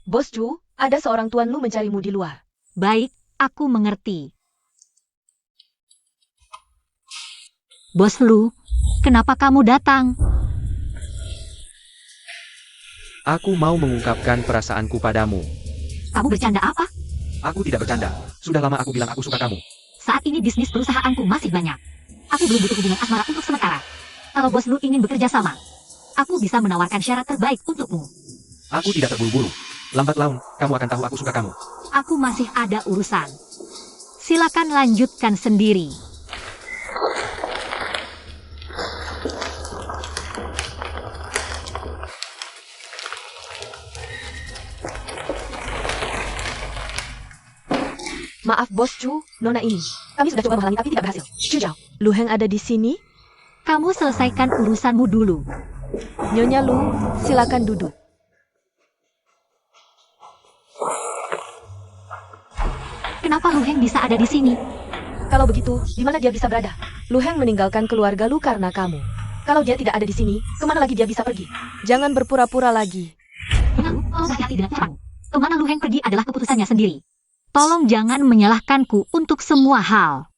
[SPEAKER 2] Bos Chu, ada seorang tuan Lu mencarimu di luar.
[SPEAKER 1] Baik, aku mengerti. Bos Lu, kenapa kamu datang?
[SPEAKER 3] Aku mau mengungkapkan perasaanku padamu.
[SPEAKER 1] Kamu bercanda apa?
[SPEAKER 3] Aku tidak bercanda. Sudah lama aku bilang aku suka kamu.
[SPEAKER 1] Saat ini bisnis perusahaanku masih banyak. Aku belum butuh hubungan asmara untuk sementara. Kalau bos Lu ingin bekerja sama, aku bisa menawarkan syarat terbaik untukmu.
[SPEAKER 3] Aku tidak terburu-buru. Lambat laun, kamu akan tahu aku suka kamu.
[SPEAKER 1] Aku masih ada urusan. Silakan lanjutkan sendiri.
[SPEAKER 2] Maaf Bos Chu, Nona ini. Kami sudah coba menghalangi tapi tidak berhasil. Chu Zhao, Lu Heng ada di sini?
[SPEAKER 1] Kamu selesaikan urusanmu dulu.
[SPEAKER 2] Nyonya Lu, silakan duduk.
[SPEAKER 1] Kenapa Lu Heng bisa ada di sini?
[SPEAKER 2] Kalau begitu, di mana dia bisa berada? Lu Heng meninggalkan keluarga Lu karena kamu. Kalau dia tidak ada di sini, kemana lagi dia bisa pergi? Jangan berpura-pura lagi.
[SPEAKER 1] Nyonya Lu, tolong hati-hati dengan ucapanmu. Kemana Lu Heng pergi adalah keputusannya sendiri. Tolong jangan menyalahkanku untuk semua hal.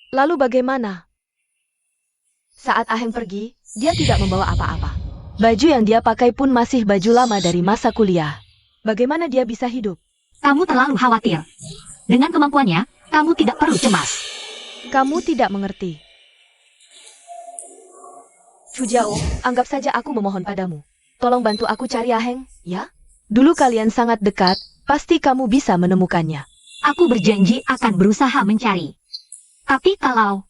[SPEAKER 2] Lalu bagaimana? Saat Aheng pergi, dia tidak membawa apa-apa. Baju yang dia pakai pun masih baju lama dari masa kuliah. Bagaimana dia bisa hidup?
[SPEAKER 1] Kamu terlalu khawatir. Dengan kemampuannya, kamu tidak perlu cemas.
[SPEAKER 2] Kamu tidak mengerti. Chu Jiao, anggap saja aku memohon padamu. Tolong bantu aku cari Aheng, ya? Dulu kalian sangat dekat, pasti kamu bisa menemukannya.
[SPEAKER 1] Aku berjanji akan berusaha mencari. Tapi kalau...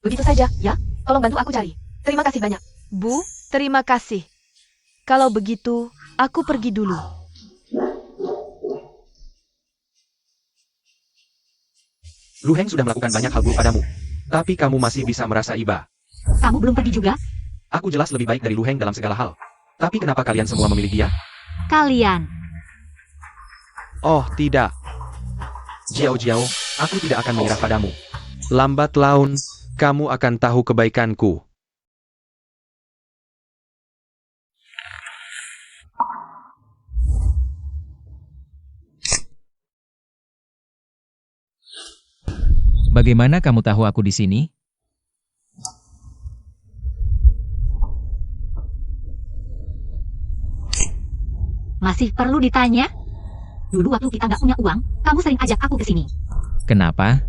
[SPEAKER 2] Begitu saja, ya? Tolong bantu aku cari. Terima kasih banyak. Bu, terima kasih. Kalau begitu, aku pergi dulu.
[SPEAKER 3] Lu Heng sudah melakukan banyak hal buruk padamu. Tapi kamu masih bisa merasa iba.
[SPEAKER 1] Kamu belum pergi juga?
[SPEAKER 3] Aku jelas lebih baik dari Lu Heng dalam segala hal. Tapi kenapa kalian semua memilih dia?
[SPEAKER 1] Kalian.
[SPEAKER 3] Oh, tidak. Jiao Jiao, aku tidak akan menyerah padamu. Lambat laun, kamu akan tahu kebaikanku.
[SPEAKER 4] Bagaimana kamu tahu aku di sini?
[SPEAKER 1] Masih perlu ditanya? Dulu waktu kita nggak punya uang, kamu sering ajak aku ke sini.
[SPEAKER 4] Kenapa?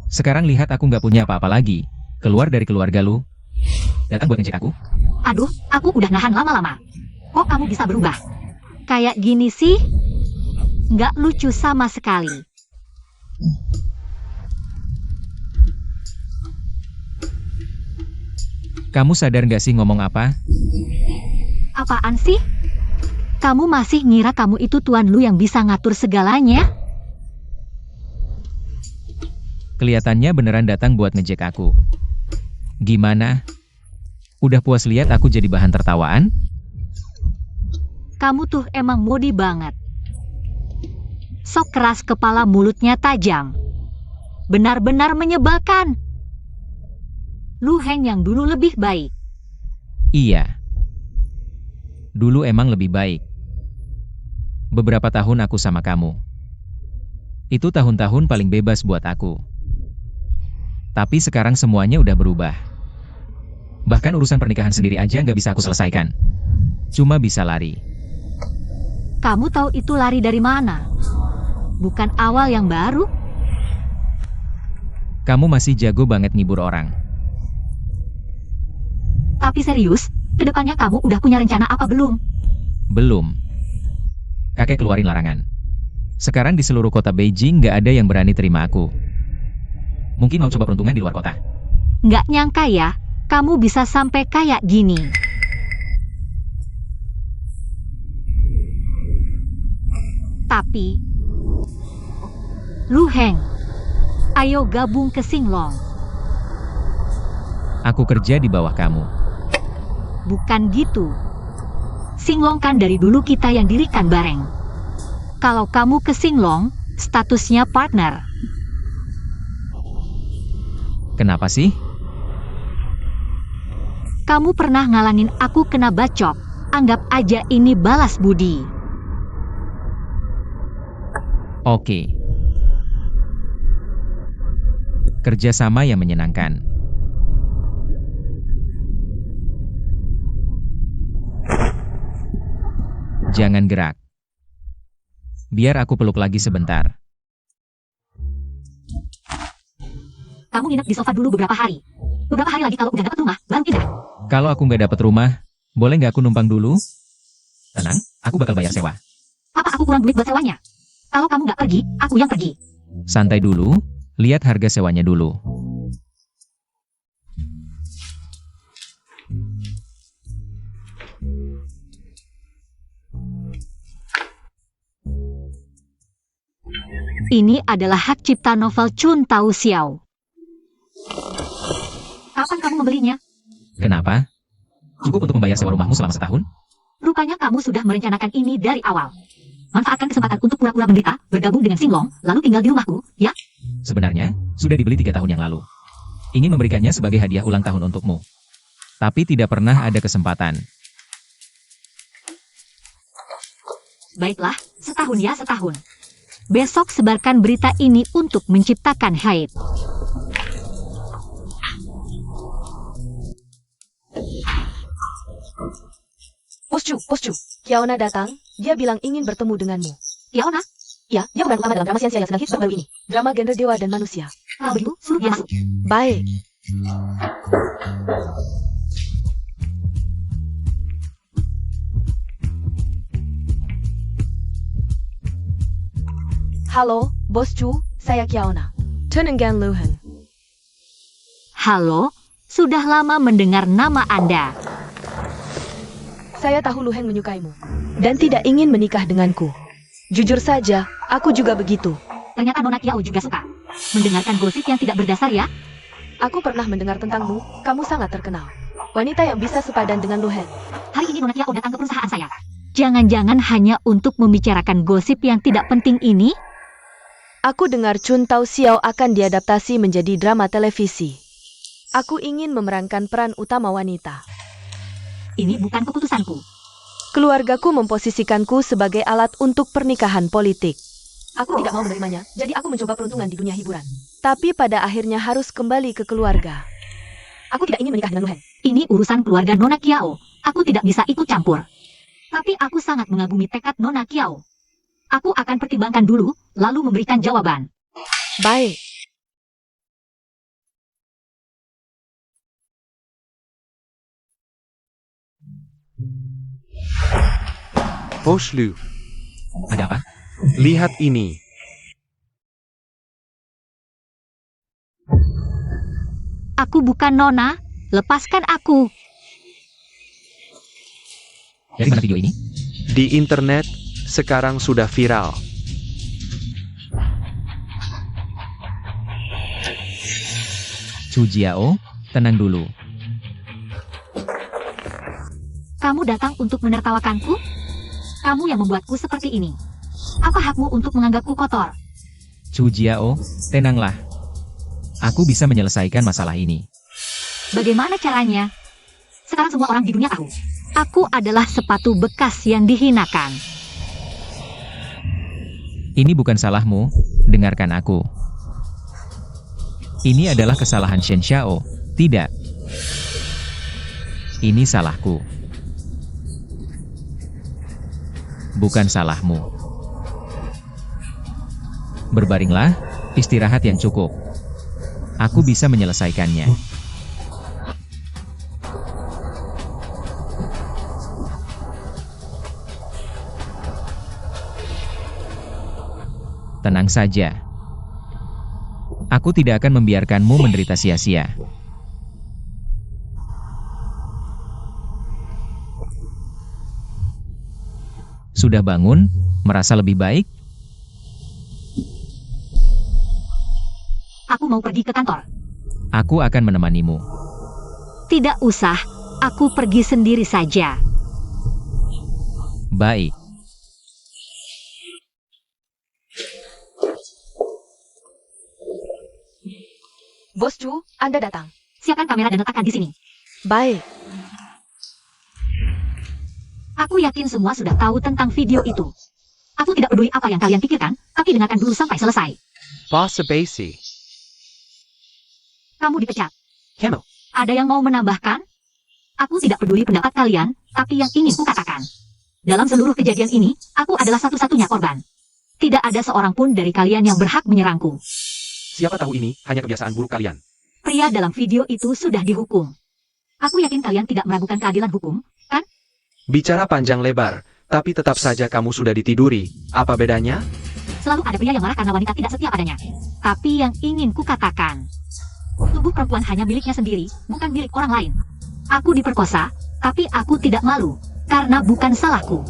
[SPEAKER 4] Sekarang lihat aku nggak punya apa-apa lagi. Keluar dari keluarga lu. Datang buat ngejek aku?
[SPEAKER 1] Aduh, aku udah nahan lama-lama. Kok kamu bisa berubah? Kayak gini sih? Nggak lucu sama sekali.
[SPEAKER 4] Kamu sadar nggak sih ngomong apa?
[SPEAKER 1] Apaan sih? Kamu masih ngira kamu itu tuan lu yang bisa ngatur segalanya?
[SPEAKER 4] Kelihatannya beneran datang buat ngejek aku. Gimana? Udah puas lihat aku jadi bahan tertawaan?
[SPEAKER 1] Kamu tuh emang modi banget. Sok keras kepala, mulutnya tajam. Benar-benar menyebalkan. Lu Heng yang dulu lebih baik.
[SPEAKER 4] Iya. Dulu emang lebih baik. Beberapa tahun aku sama kamu. Itu tahun-tahun paling bebas buat aku. Tapi sekarang semuanya udah berubah. Bahkan urusan pernikahan sendiri aja nggak bisa aku selesaikan. Cuma bisa lari.
[SPEAKER 1] Kamu tahu itu lari dari mana? Bukan awal yang baru?
[SPEAKER 4] Kamu masih jago banget ngibur orang.
[SPEAKER 1] Tapi serius, kedepannya kamu udah punya rencana apa belum?
[SPEAKER 4] Belum. Kakek keluarin larangan. Sekarang di seluruh kota Beijing nggak ada yang berani terima aku. Mungkin mau coba peruntungan di luar kota.
[SPEAKER 1] Nggak nyangka ya, kamu bisa sampai kayak gini. Tapi, Lu Heng, ayo gabung ke Singlong.
[SPEAKER 4] Aku kerja di bawah kamu.
[SPEAKER 1] Bukan gitu. Singlong kan dari dulu kita yang dirikan bareng. Kalau kamu ke Singlong, statusnya partner.
[SPEAKER 4] Kenapa sih?
[SPEAKER 1] Kamu pernah ngalangin aku kena bacok. Anggap aja ini balas budi.
[SPEAKER 4] Oke. Kerjasama yang menyenangkan. Jangan gerak. Biar aku peluk lagi sebentar.
[SPEAKER 1] Kamu nginep di sofa dulu beberapa hari. Beberapa hari lagi kalau udah dapat rumah, baru pindah.
[SPEAKER 4] Kalau aku nggak dapat rumah, boleh nggak aku numpang dulu? Tenang, aku bakal bayar sewa.
[SPEAKER 1] Apa aku kurang duit buat sewanya? Kalau kamu nggak pergi, aku yang pergi.
[SPEAKER 4] Santai dulu, lihat harga sewanya dulu.
[SPEAKER 1] Ini adalah hak cipta novel Chun Tao Xiao. Kapan kamu membelinya?
[SPEAKER 4] Kenapa? Cukup untuk membayar sewa rumahmu selama setahun?
[SPEAKER 1] Rupanya kamu sudah merencanakan ini dari awal. Manfaatkan kesempatan untuk pura-pura menderita, bergabung dengan Singlong, lalu tinggal di rumahku, ya?
[SPEAKER 4] Sebenarnya, sudah dibeli 3 tahun yang lalu. Ingin memberikannya sebagai hadiah ulang tahun untukmu. Tapi tidak pernah ada kesempatan.
[SPEAKER 1] Baiklah, setahun ya setahun. Besok sebarkan berita ini untuk menciptakan hype.
[SPEAKER 2] Poscu. Kiaona datang, dia bilang ingin bertemu denganmu.
[SPEAKER 1] Kiaona?
[SPEAKER 2] Ya, dia bukan utama dalam drama siang yang sedang hits baru-baru ini. Drama genre dewa dan manusia.
[SPEAKER 1] Kalau begitu, suruh dia masuk.
[SPEAKER 2] Baik. Halo, Bos Chu, saya Kiaona. Tunengan Luhan.
[SPEAKER 1] Halo, sudah lama mendengar nama Anda.
[SPEAKER 2] Saya tahu Lu Heng menyukaimu dan tidak ingin menikah denganku. Jujur saja, aku juga begitu.
[SPEAKER 1] Ternyata Nona Kiao juga suka mendengarkan gosip yang tidak berdasar ya.
[SPEAKER 2] Aku pernah mendengar tentangmu, kamu sangat terkenal. Wanita yang bisa sepadan dengan Lu Heng.
[SPEAKER 1] Hari ini Nona Kiao datang ke perusahaan saya. Jangan-jangan hanya untuk membicarakan gosip yang tidak penting ini?
[SPEAKER 2] Aku dengar Chun Tao Xiao akan diadaptasi menjadi drama televisi. Aku ingin memerankan peran utama wanita.
[SPEAKER 1] Ini bukan keputusanku.
[SPEAKER 2] Keluargaku memposisikanku sebagai alat untuk pernikahan politik. Aku tidak mau menerimanya, jadi aku mencoba peruntungan di dunia hiburan. Tapi pada akhirnya harus kembali ke keluarga. Aku tidak ingin menikah dengan Lu Heng.
[SPEAKER 1] Ini urusan keluarga Nona Kiao. Aku tidak bisa ikut campur. Tapi aku sangat mengagumi tekad Nona Kiao. Aku akan pertimbangkan dulu, lalu memberikan jawaban.
[SPEAKER 2] Baik.
[SPEAKER 3] Poslu,
[SPEAKER 4] Ada apa?
[SPEAKER 3] lihat ini.
[SPEAKER 1] Aku bukan Nona, lepaskan aku.
[SPEAKER 4] Dari mana video ini?
[SPEAKER 3] Di internet, sekarang sudah viral.
[SPEAKER 4] Chu Jiao, tenang dulu.
[SPEAKER 1] Kamu datang untuk menertawakanku? Kamu yang membuatku seperti ini. Apa hakmu untuk menganggapku kotor?
[SPEAKER 4] Chu Jiao, tenanglah. Aku bisa menyelesaikan masalah ini.
[SPEAKER 1] Bagaimana caranya? Sekarang semua orang di dunia tahu. Aku adalah sepatu bekas yang dihinakan.
[SPEAKER 4] Ini bukan salahmu, dengarkan aku. Ini adalah kesalahan Shen Xiao, tidak. Ini salahku. Bukan salahmu. Berbaringlah, istirahat yang cukup. Aku bisa menyelesaikannya. Tenang saja. Aku tidak akan membiarkanmu menderita sia-sia. Sudah bangun? Merasa lebih baik?
[SPEAKER 1] Aku mau pergi ke kantor.
[SPEAKER 4] Aku akan menemanimu.
[SPEAKER 1] Tidak usah, aku pergi sendiri saja.
[SPEAKER 4] Baik.
[SPEAKER 2] Bos Chu, Anda datang.
[SPEAKER 1] Siapkan kamera dan letakkan di sini.
[SPEAKER 2] Baik.
[SPEAKER 1] Aku yakin semua sudah tahu tentang video itu. Aku tidak peduli apa yang kalian pikirkan, tapi dengarkan dulu sampai selesai.
[SPEAKER 3] Basa basi.
[SPEAKER 1] Kamu dipecat.
[SPEAKER 3] Kamu.
[SPEAKER 1] Ada yang mau menambahkan? Aku tidak peduli pendapat kalian, tapi yang ingin kukatakan. Dalam seluruh kejadian ini, aku adalah satu-satunya korban. Tidak ada seorang pun dari kalian yang berhak menyerangku.
[SPEAKER 3] Siapa tahu ini hanya kebiasaan buruk kalian.
[SPEAKER 1] Pria dalam video itu sudah dihukum. Aku yakin kalian tidak meragukan keadilan hukum, kan?
[SPEAKER 3] Bicara panjang lebar, tapi tetap saja kamu sudah ditiduri. Apa bedanya?
[SPEAKER 1] Selalu ada pria yang marah karena wanita tidak setia padanya. Tapi yang ingin kukatakan, tubuh perempuan hanya miliknya sendiri, bukan milik orang lain. Aku diperkosa, tapi aku tidak malu, karena bukan salahku.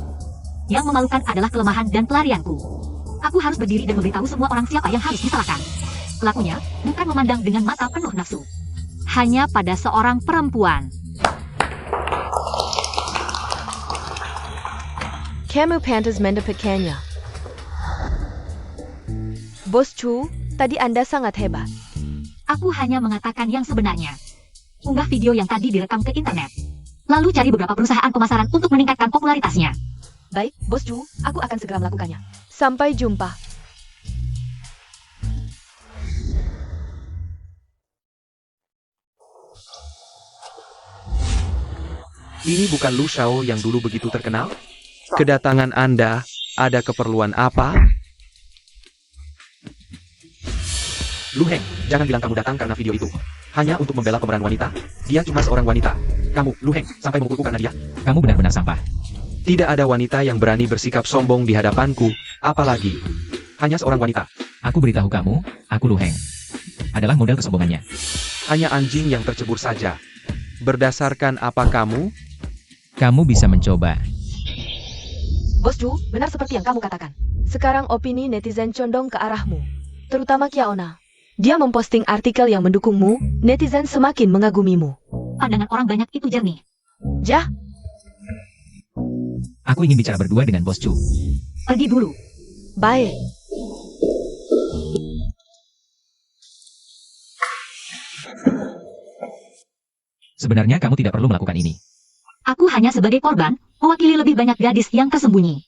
[SPEAKER 1] Yang memalukan adalah kelemahan dan pelarianku. Aku harus berdiri dan memberitahu semua orang siapa yang harus disalahkan. Pelakunya bukan memandang dengan mata penuh nafsu. Hanya pada seorang perempuan.
[SPEAKER 2] Kamu pantas mendapatkannya. Bos Chu, tadi Anda sangat hebat.
[SPEAKER 1] Aku hanya mengatakan yang sebenarnya. Unggah video yang tadi direkam ke internet. Lalu cari beberapa perusahaan pemasaran untuk meningkatkan popularitasnya.
[SPEAKER 2] Baik, Bos Chu, aku akan segera melakukannya. Sampai jumpa.
[SPEAKER 3] Ini bukan Lu Shao yang dulu begitu terkenal? Kedatangan Anda, ada keperluan apa? Lu Heng, jangan bilang kamu datang karena video itu. Hanya untuk membela pemeran wanita? Dia cuma seorang wanita. Kamu, Lu Heng, sampai memukulku karena dia?
[SPEAKER 4] Kamu benar-benar sampah.
[SPEAKER 3] Tidak ada wanita yang berani bersikap sombong di hadapanku, apalagi hanya seorang wanita.
[SPEAKER 4] Aku beritahu kamu, aku Lu Heng. Adalah model kesombongannya.
[SPEAKER 3] Hanya anjing yang tercebur saja. Berdasarkan apa kamu?
[SPEAKER 4] Kamu bisa mencoba.
[SPEAKER 2] Bos Chu, benar seperti yang kamu katakan. Sekarang opini netizen condong ke arahmu. Terutama Kiaona. Dia memposting artikel yang mendukungmu, netizen semakin mengagumimu.
[SPEAKER 1] Pandangan orang banyak itu jernih.
[SPEAKER 2] Jah,
[SPEAKER 4] Aku ingin bicara berdua dengan Bos Chu.
[SPEAKER 1] Pergi dulu.
[SPEAKER 2] baik.
[SPEAKER 4] Sebenarnya kamu tidak perlu melakukan ini.
[SPEAKER 1] Aku hanya sebagai korban, mewakili lebih banyak gadis yang tersembunyi.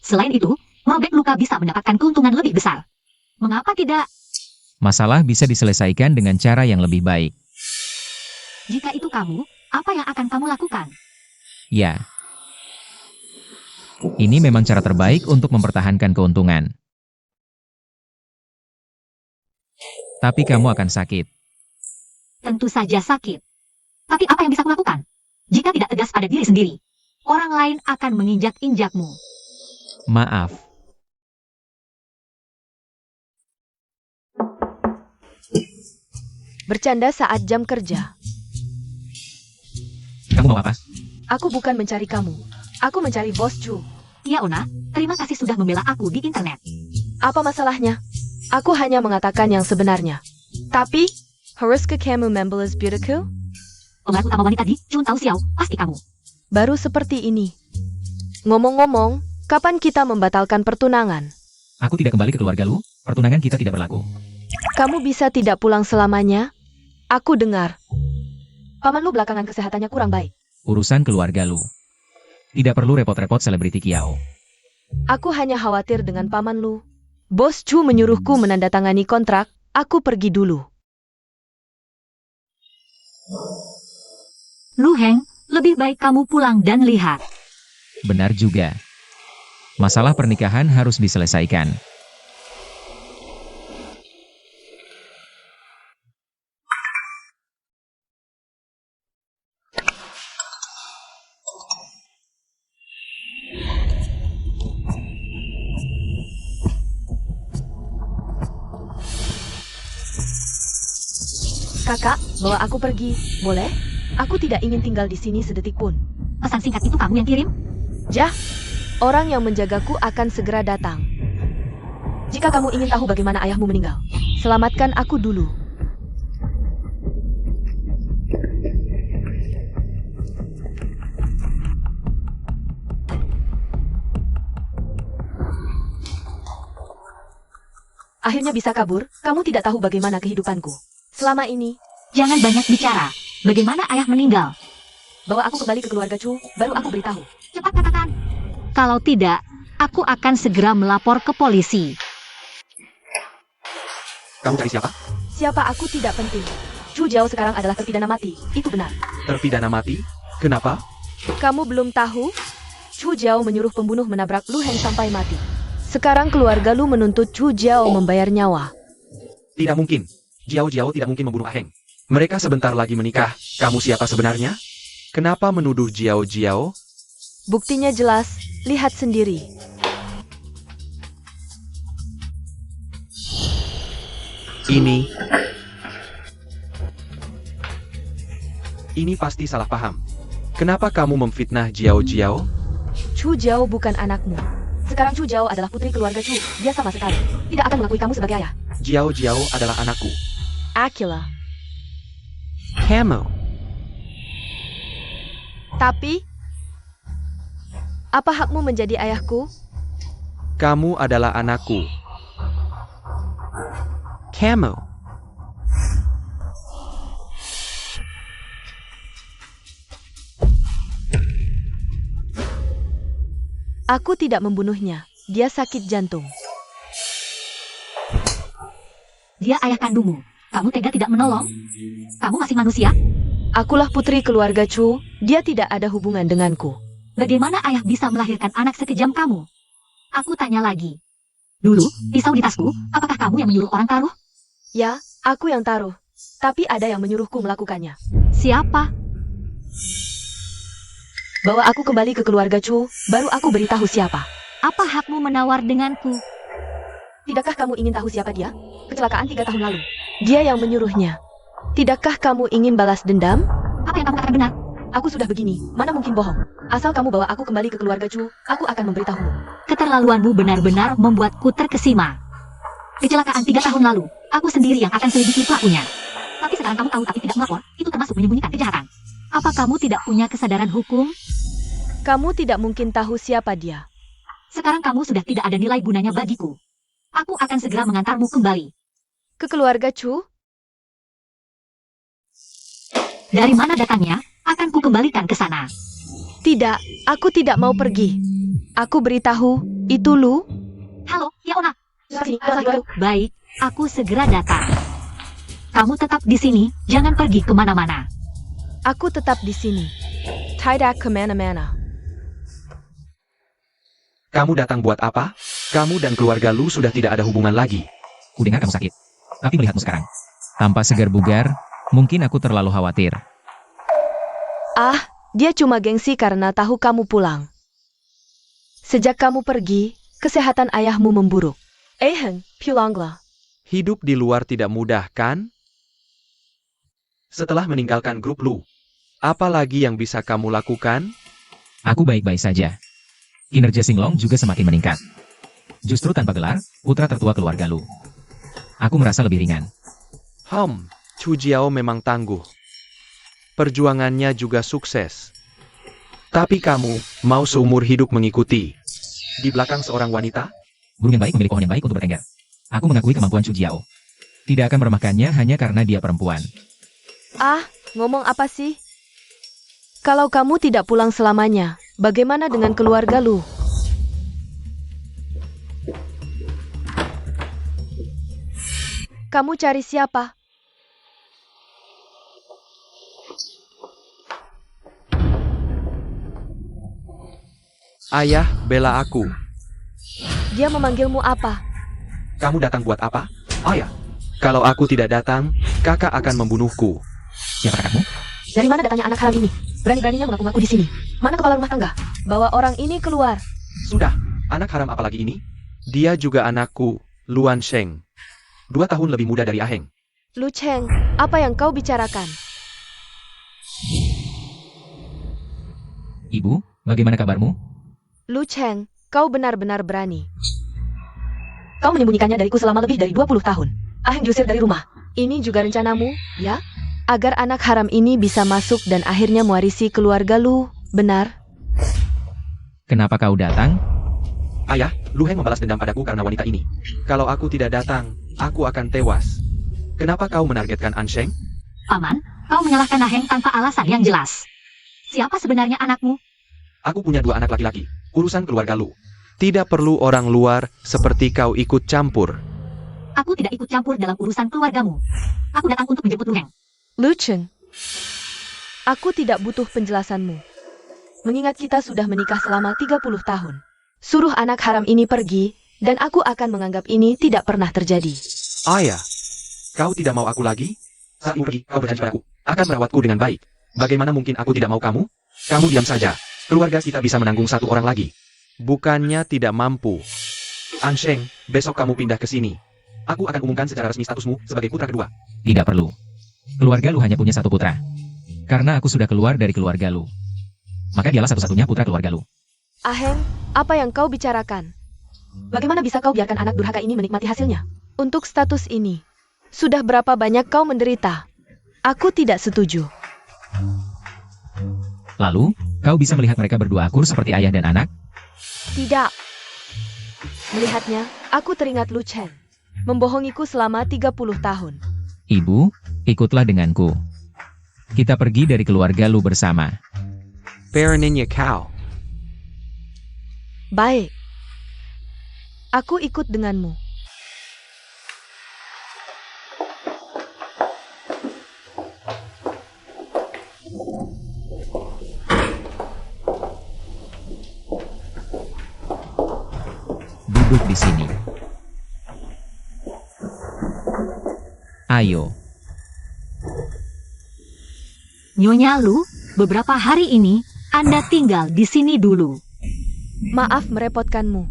[SPEAKER 1] Selain itu, merobek luka bisa mendapatkan keuntungan lebih besar. Mengapa tidak?
[SPEAKER 4] Masalah bisa diselesaikan dengan cara yang lebih baik.
[SPEAKER 1] Jika itu kamu, apa yang akan kamu lakukan?
[SPEAKER 4] Ya. Ini memang cara terbaik untuk mempertahankan keuntungan. Tapi kamu akan sakit.
[SPEAKER 1] Tentu saja sakit. Tapi apa yang bisa kulakukan? Jika tidak tegas pada diri sendiri, orang lain akan menginjak-injakmu.
[SPEAKER 4] Maaf.
[SPEAKER 2] Bercanda saat jam kerja.
[SPEAKER 4] Kamu mau apa?
[SPEAKER 2] Aku bukan mencari kamu. Aku mencari Bos Chu.
[SPEAKER 1] Ya Ona, terima kasih sudah membela aku di internet.
[SPEAKER 2] Apa masalahnya? Aku hanya mengatakan yang sebenarnya. Tapi, haruskah kamu membalas beautyku?
[SPEAKER 1] Pemeran utama wanita di Chun Tao Xiao, pasti kamu.
[SPEAKER 2] Baru seperti ini. Ngomong-ngomong, kapan kita membatalkan pertunangan?
[SPEAKER 4] Aku tidak kembali ke keluarga Lu, pertunangan kita tidak berlaku.
[SPEAKER 2] Kamu bisa tidak pulang selamanya? Aku dengar. Paman lu belakangan kesehatannya kurang baik.
[SPEAKER 4] Urusan keluarga Lu. Tidak perlu repot-repot selebriti Kiao.
[SPEAKER 2] Aku hanya khawatir dengan paman lu. Bos Chu menyuruhku menandatangani kontrak, aku pergi dulu.
[SPEAKER 1] Lu Heng, lebih baik kamu pulang dan lihat.
[SPEAKER 4] Benar juga. Masalah pernikahan harus diselesaikan.
[SPEAKER 2] Kakak, bawa aku pergi, boleh? Aku tidak ingin tinggal di sini sedetik pun.
[SPEAKER 1] Pesan singkat itu kamu yang kirim?
[SPEAKER 2] Jah, orang yang menjagaku akan segera datang. Jika kamu ingin tahu bagaimana ayahmu meninggal, selamatkan aku dulu. Akhirnya bisa kabur, kamu tidak tahu bagaimana kehidupanku. Selama ini,
[SPEAKER 1] Jangan banyak bicara. Bagaimana ayah meninggal?
[SPEAKER 2] bawa aku kembali ke keluarga Chu, baru aku beritahu.
[SPEAKER 1] Cepat katakan. Kalau tidak, aku akan segera melapor ke polisi.
[SPEAKER 3] Kamu cari siapa?
[SPEAKER 2] Siapa aku tidak penting. Chu Jiao sekarang adalah terpidana mati, itu benar.
[SPEAKER 3] Terpidana mati? Kenapa?
[SPEAKER 2] Kamu belum tahu? Chu Jiao menyuruh pembunuh menabrak Lu Heng sampai mati. Sekarang keluarga Lu menuntut Chu Jiao membayar nyawa.
[SPEAKER 3] Tidak mungkin. Jiao tidak mungkin membunuh Aheng. Mereka sebentar lagi menikah. Kamu siapa sebenarnya? Kenapa menuduh Jiao?
[SPEAKER 2] Buktinya jelas, lihat sendiri.
[SPEAKER 3] Ini pasti salah paham. Kenapa kamu memfitnah Jiao?
[SPEAKER 2] Chu Jiao bukan anakmu. Sekarang Chu Jiao adalah putri keluarga Chu. Dia sama sekali tidak akan mengakui kamu sebagai ayah.
[SPEAKER 3] Jiao adalah anakku.
[SPEAKER 2] Akila.
[SPEAKER 3] Kamu.
[SPEAKER 2] Tapi, apa hakmu menjadi ayahku?
[SPEAKER 3] Kamu adalah anakku. Kamu.
[SPEAKER 2] Aku tidak membunuhnya. Dia sakit jantung.
[SPEAKER 1] Dia ayah kandungmu. Kamu tega tidak menolong? Kamu masih manusia?
[SPEAKER 2] Akulah putri keluarga Chu. Dia tidak ada hubungan denganku.
[SPEAKER 1] Bagaimana ayah bisa melahirkan anak sekejam kamu? Aku tanya lagi. Dulu, pisau di tasku, apakah kamu yang menyuruh orang taruh?
[SPEAKER 2] Ya, aku yang taruh. Tapi ada yang menyuruhku melakukannya.
[SPEAKER 1] Siapa?
[SPEAKER 2] Bawa aku kembali ke keluarga Chu, baru aku beritahu siapa.
[SPEAKER 1] Apa hakmu menawar denganku?
[SPEAKER 2] Tidakkah kamu ingin tahu siapa dia? Kecelakaan 3 tahun lalu. Dia yang menyuruhnya. Tidakkah kamu ingin balas dendam?
[SPEAKER 1] Apa yang kamu katakan benar?
[SPEAKER 2] Aku sudah begini, mana mungkin bohong. Asal kamu bawa aku kembali ke keluarga Chu, aku akan memberitahumu.
[SPEAKER 1] Keterlaluanmu benar-benar membuatku terkesima. Kecelakaan 3 tahun lalu, aku sendiri yang akan selidiki pelakunya. Tapi sekarang kamu tahu tapi tidak melapor, itu termasuk menyembunyikan kejahatan. Apa kamu tidak punya kesadaran hukum?
[SPEAKER 2] Kamu tidak mungkin tahu siapa dia.
[SPEAKER 1] Sekarang kamu sudah tidak ada nilai gunanya bagiku. Aku akan segera mengantarmu kembali.
[SPEAKER 2] Ke keluarga Chu?
[SPEAKER 1] Dari mana datangnya? Akan ku kembalikan ke sana.
[SPEAKER 2] Tidak, aku tidak mau pergi. Aku beritahu, itu Lu.
[SPEAKER 1] Halo, Yaona. Baik, aku segera datang. Kamu tetap di sini, jangan pergi kemana-mana.
[SPEAKER 2] Aku tetap di sini. Tidak kemana-mana.
[SPEAKER 3] Kamu datang buat apa? Kamu dan keluarga Lu sudah tidak ada hubungan lagi.
[SPEAKER 4] Kudengar kamu sakit. Tapi melihatmu sekarang, tampak segar bugar, mungkin aku terlalu khawatir.
[SPEAKER 2] Ah, dia cuma gengsi karena tahu kamu pulang. Sejak kamu pergi, kesehatan ayahmu memburuk. Pulanglah.
[SPEAKER 3] Hidup di luar tidak mudah, kan? Setelah meninggalkan grup Lu, apa lagi yang bisa kamu lakukan?
[SPEAKER 4] Aku baik-baik saja. Kinerja Singlong juga semakin meningkat. Justru tanpa gelar, putra tertua keluarga Lu. Aku merasa lebih ringan.
[SPEAKER 3] Chu Jiao memang tangguh. Perjuangannya juga sukses. Tapi kamu mau seumur hidup mengikuti di belakang seorang wanita?
[SPEAKER 4] Burung yang baik memilih pohon yang baik untuk bertengger. Aku mengakui kemampuan Chu Jiao. Tidak akan meremehkannya hanya karena dia perempuan.
[SPEAKER 2] Ah, ngomong apa sih? Kalau kamu tidak pulang selamanya, bagaimana dengan keluarga Lu? Kamu cari siapa?
[SPEAKER 3] Ayah bela aku.
[SPEAKER 2] Dia memanggilmu apa?
[SPEAKER 3] Kamu datang buat apa? Ayah. Kalau aku tidak datang, kakak akan membunuhku.
[SPEAKER 4] Siapa kakakmu?
[SPEAKER 2] Dari mana datangnya anak haram ini? Berani-beraninya mengaku-ngaku di sini. Mana kepala rumah tangga? Bawa orang ini keluar.
[SPEAKER 3] Sudah, anak haram apalagi ini? Dia juga anakku, Luan Sheng. 2 tahun lebih muda dari Aheng.
[SPEAKER 2] Lu Cheng, apa yang kau bicarakan?
[SPEAKER 4] Ibu, bagaimana kabarmu?
[SPEAKER 2] Lu Cheng, kau benar-benar berani. Kau menyembunyikannya dariku selama lebih dari 20 tahun. Aheng diusir dari rumah. Ini juga rencanamu, ya? Agar anak haram ini bisa masuk dan akhirnya mewarisi keluarga Lu, benar?
[SPEAKER 4] Kenapa kau datang?
[SPEAKER 3] Ayah, Lu Heng membalas dendam padaku karena wanita ini. Kalau aku tidak datang, aku akan tewas. Kenapa kau menargetkan An Sheng?
[SPEAKER 1] Paman, kau menyalahkan Aheng tanpa alasan yang jelas. Siapa sebenarnya anakmu?
[SPEAKER 3] Aku punya 2 anak laki-laki. Urusan keluarga Lu. Tidak perlu orang luar seperti kau ikut campur.
[SPEAKER 1] Aku tidak ikut campur dalam urusan keluargamu. Aku datang untuk menjemput Lu Heng.
[SPEAKER 2] Lu Cheng, aku tidak butuh penjelasanmu. Mengingat kita sudah menikah selama 30 tahun. Suruh anak haram ini pergi, dan aku akan menganggap ini tidak pernah terjadi.
[SPEAKER 3] Ayah, kau tidak mau aku lagi? Saat ibu pergi, kau berjanji padaku, akan merawatku dengan baik. Bagaimana mungkin aku tidak mau kamu? Kamu diam saja. Keluarga kita bisa menanggung 1 orang lagi. Bukannya tidak mampu. An Sheng, besok kamu pindah ke sini. Aku akan umumkan secara resmi statusmu sebagai putra kedua.
[SPEAKER 4] Tidak perlu. Keluarga Lu hanya punya 1 putra. Karena aku sudah keluar dari keluarga Lu, maka dialah satu-satunya putra keluarga Lu.
[SPEAKER 2] Aheng, apa yang kau bicarakan? Bagaimana bisa kau biarkan anak durhaka ini menikmati hasilnya? Untuk status ini, sudah berapa banyak kau menderita? Aku tidak setuju.
[SPEAKER 4] Lalu, kau bisa melihat mereka berdua akur seperti ayah dan anak?
[SPEAKER 2] Tidak. Melihatnya, aku teringat Lu Chen. Membohongiku selama 30 tahun.
[SPEAKER 4] Ibu, ikutlah denganku. Kita pergi dari keluarga Lu bersama.
[SPEAKER 3] Perninya kau.
[SPEAKER 2] Baik. Aku ikut denganmu.
[SPEAKER 4] Duduk di sini. Ayo.
[SPEAKER 1] Nyonya Lu, beberapa hari ini, Anda tinggal di sini dulu.
[SPEAKER 2] Maaf merepotkanmu.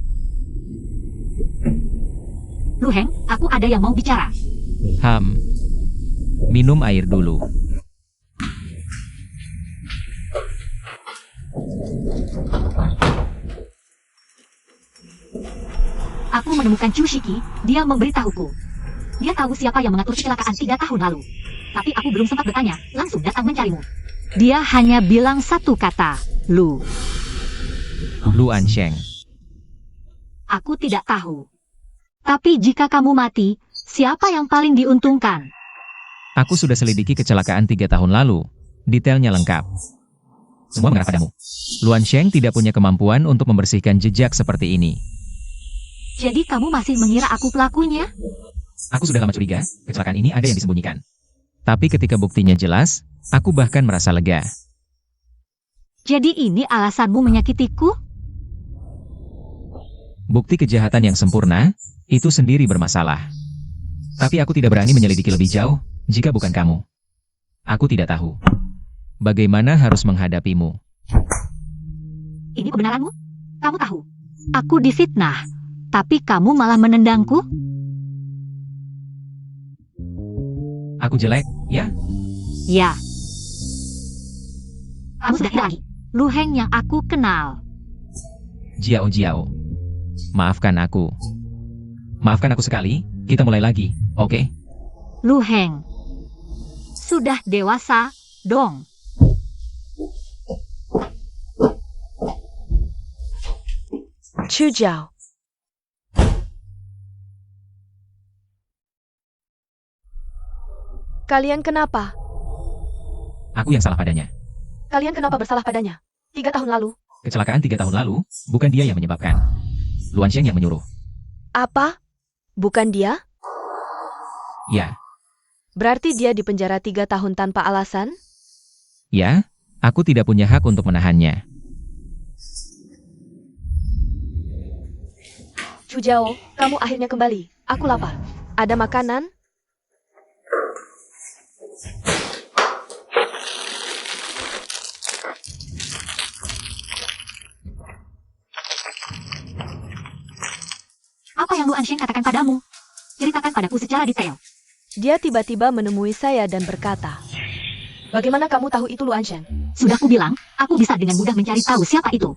[SPEAKER 1] Lu Heng, aku ada yang mau bicara.
[SPEAKER 4] Minum air dulu.
[SPEAKER 1] Aku menemukan Chu Shiki, dia memberitahuku. Dia tahu siapa yang mengatur kecelakaan 3 tahun lalu. Tapi aku belum sempat bertanya, langsung datang mencarimu. Dia hanya bilang satu kata, Lu.
[SPEAKER 4] Lu Ansheng.
[SPEAKER 1] Aku tidak tahu. Tapi jika kamu mati, siapa yang paling diuntungkan?
[SPEAKER 4] Aku sudah selidiki kecelakaan 3 tahun lalu. Detailnya lengkap. Semua mengarah padamu. Luan Sheng tidak punya kemampuan untuk membersihkan jejak seperti ini.
[SPEAKER 1] Jadi kamu masih mengira aku pelakunya?
[SPEAKER 4] Aku sudah lama curiga, kecelakaan ini ada yang disembunyikan. Tapi ketika buktinya jelas, aku bahkan merasa lega.
[SPEAKER 1] Jadi ini alasanmu menyakitiku?
[SPEAKER 4] Bukti kejahatan yang sempurna, itu sendiri bermasalah. Tapi aku tidak berani menyelidiki lebih jauh, jika bukan kamu. Aku tidak tahu. Bagaimana harus menghadapimu?
[SPEAKER 1] Ini kebenaranmu? Kamu tahu, aku difitnah. Tapi kamu malah menendangku?
[SPEAKER 4] Aku jelek, ya?
[SPEAKER 1] Ya. Kamu sudah tidak lagi Lu Heng yang aku kenal.
[SPEAKER 4] Jiao Jiao. Maafkan aku. Maafkan aku sekali, kita mulai lagi, oke?
[SPEAKER 1] Lu Heng. Sudah dewasa, dong.
[SPEAKER 2] Chu Jiao. Kalian kenapa?
[SPEAKER 4] Aku yang salah padanya.
[SPEAKER 2] Kalian kenapa bersalah padanya? 3 tahun lalu.
[SPEAKER 4] Kecelakaan 3 tahun lalu, bukan dia yang menyebabkan. Luan Sheng yang menyuruh.
[SPEAKER 2] Apa? Bukan dia?
[SPEAKER 4] Ya,
[SPEAKER 2] Berarti dia dipenjara 3 tahun tanpa alasan?
[SPEAKER 4] ya, aku tidak punya hak untuk menahannya.
[SPEAKER 2] Chu Jiao, kamu akhirnya kembali. Aku lapar. Ada makanan?
[SPEAKER 1] Apa yang Lu Ansheng katakan padamu? Ceritakan padaku secara detail.
[SPEAKER 2] Dia tiba-tiba menemui saya dan berkata, "Bagaimana kamu tahu itu Lu Ansheng?"
[SPEAKER 1] Sudah kubilang, aku bisa dengan mudah mencari tahu siapa itu.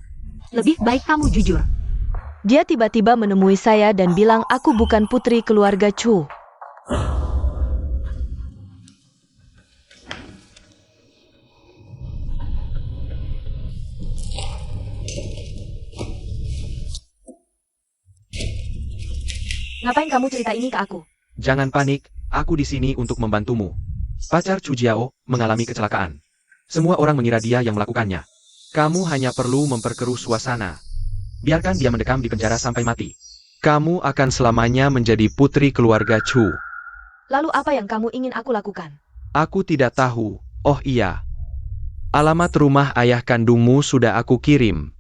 [SPEAKER 1] Lebih baik kamu jujur.
[SPEAKER 2] Dia tiba-tiba menemui saya dan bilang aku bukan putri keluarga Chu. Ngapain kamu cerita ini ke aku?
[SPEAKER 3] Jangan panik, aku di sini untuk membantumu. Pacar Chu Jiao mengalami kecelakaan. Semua orang mengira dia yang melakukannya. Kamu hanya perlu memperkeruh suasana. Biarkan dia mendekam di penjara sampai mati. Kamu akan selamanya menjadi putri keluarga Chu.
[SPEAKER 2] Lalu apa yang kamu ingin aku lakukan?
[SPEAKER 3] Aku tidak tahu. Oh iya. Alamat rumah ayah kandungmu sudah aku kirim.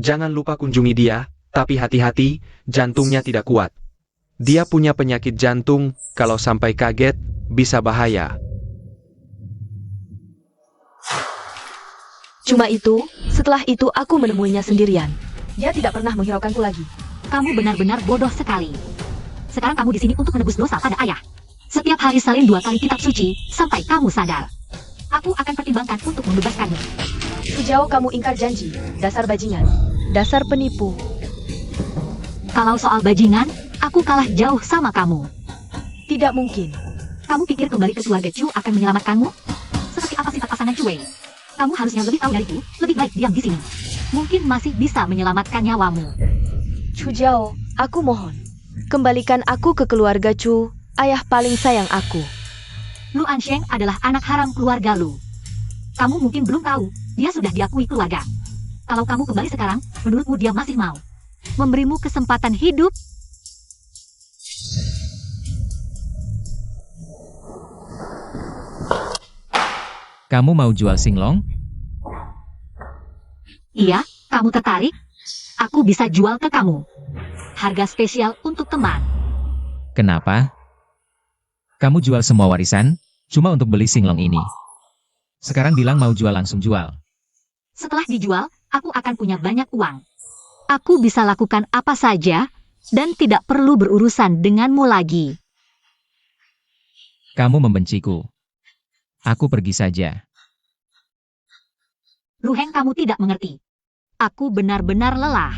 [SPEAKER 3] Jangan lupa kunjungi dia, tapi hati-hati, jantungnya tidak kuat. Dia punya penyakit jantung, kalau sampai kaget, bisa bahaya.
[SPEAKER 2] Cuma itu, setelah itu aku menemuinya sendirian. Dia tidak pernah menghiraukanku lagi.
[SPEAKER 1] Kamu benar-benar bodoh sekali. Sekarang kamu di sini untuk menebus dosa pada ayah. Setiap hari salin 2 kali kitab suci, sampai kamu sadar. Aku akan pertimbangkan untuk membebaskanmu.
[SPEAKER 2] Chu Jiao, kamu ingkar janji. Dasar bajingan. Dasar penipu.
[SPEAKER 1] Kalau soal bajingan, aku kalah jauh sama kamu.
[SPEAKER 2] Tidak mungkin.
[SPEAKER 1] Kamu pikir kembali ke keluarga Chu akan menyelamatkanmu? Seperti apa sifat pasangan Chu Wei? Kamu harusnya lebih tahu dariku, lebih baik diam di sini. Mungkin masih bisa menyelamatkan nyawamu.
[SPEAKER 2] Chu Jiao, aku mohon. Kembalikan aku ke keluarga Chu, ayah paling sayang aku.
[SPEAKER 1] Lu Ansheng adalah anak haram keluarga Lu. Kamu mungkin belum tahu, dia sudah diakui keluarga. Kalau kamu kembali sekarang, menurutmu dia masih mau memberimu kesempatan hidup?
[SPEAKER 4] Kamu mau jual Singlong?
[SPEAKER 1] Iya, kamu tertarik? Aku bisa jual ke kamu. Harga spesial untuk teman.
[SPEAKER 4] Kenapa? Kamu jual semua warisan, cuma untuk beli Singlong ini. Sekarang bilang mau jual langsung jual.
[SPEAKER 1] Setelah dijual, aku akan punya banyak uang. Aku bisa lakukan apa saja, dan tidak perlu berurusan denganmu lagi.
[SPEAKER 4] Kamu membenciku. Aku pergi saja.
[SPEAKER 1] Lu Heng, kamu tidak mengerti. Aku benar-benar lelah.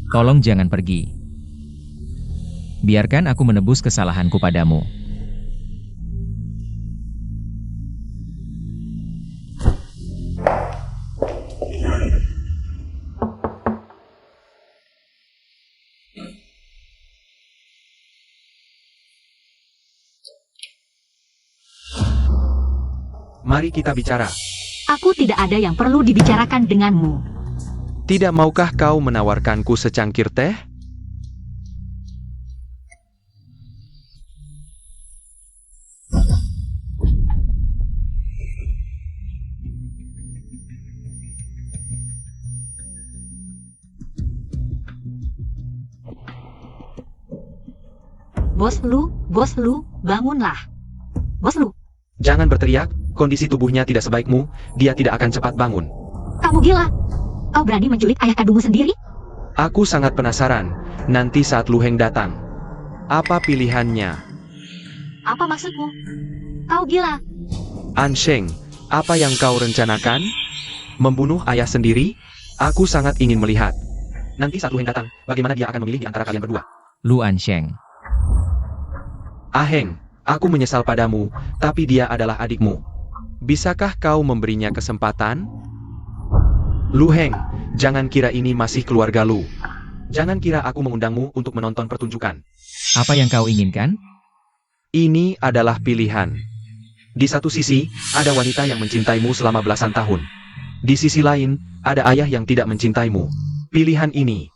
[SPEAKER 4] Tolong jangan pergi. Biarkan aku menebus kesalahanku padamu.
[SPEAKER 3] Mari kita bicara.
[SPEAKER 1] Aku tidak ada yang perlu dibicarakan denganmu.
[SPEAKER 3] Tidak maukah kau menawarkanku secangkir teh?
[SPEAKER 1] Bos Lu, bangunlah. Bos Lu,
[SPEAKER 3] Jangan berteriak, kondisi tubuhnya tidak sebaikmu, dia tidak akan cepat bangun.
[SPEAKER 1] kamu gila. Kau berani menculik ayah kandungmu sendiri?
[SPEAKER 3] Aku sangat penasaran, nanti saat Lu Heng datang. Apa pilihannya?
[SPEAKER 1] Apa maksudmu? Kau gila.
[SPEAKER 3] Ansheng, apa yang kau rencanakan? Membunuh ayah sendiri? Aku sangat ingin melihat. Nanti saat Lu Heng datang, bagaimana dia akan memilih di antara kalian berdua?
[SPEAKER 4] Lu Ansheng.
[SPEAKER 3] Aheng, aku menyesal padamu, tapi dia adalah adikmu. Bisakah kau memberinya kesempatan? Lu Heng, jangan kira ini masih keluarga Lu. Jangan kira aku mengundangmu untuk menonton pertunjukan.
[SPEAKER 4] Apa yang kau inginkan?
[SPEAKER 3] Ini adalah pilihan. Di satu sisi, ada wanita yang mencintaimu selama belasan tahun. Di sisi lain, ada ayah yang tidak mencintaimu. Pilihan ini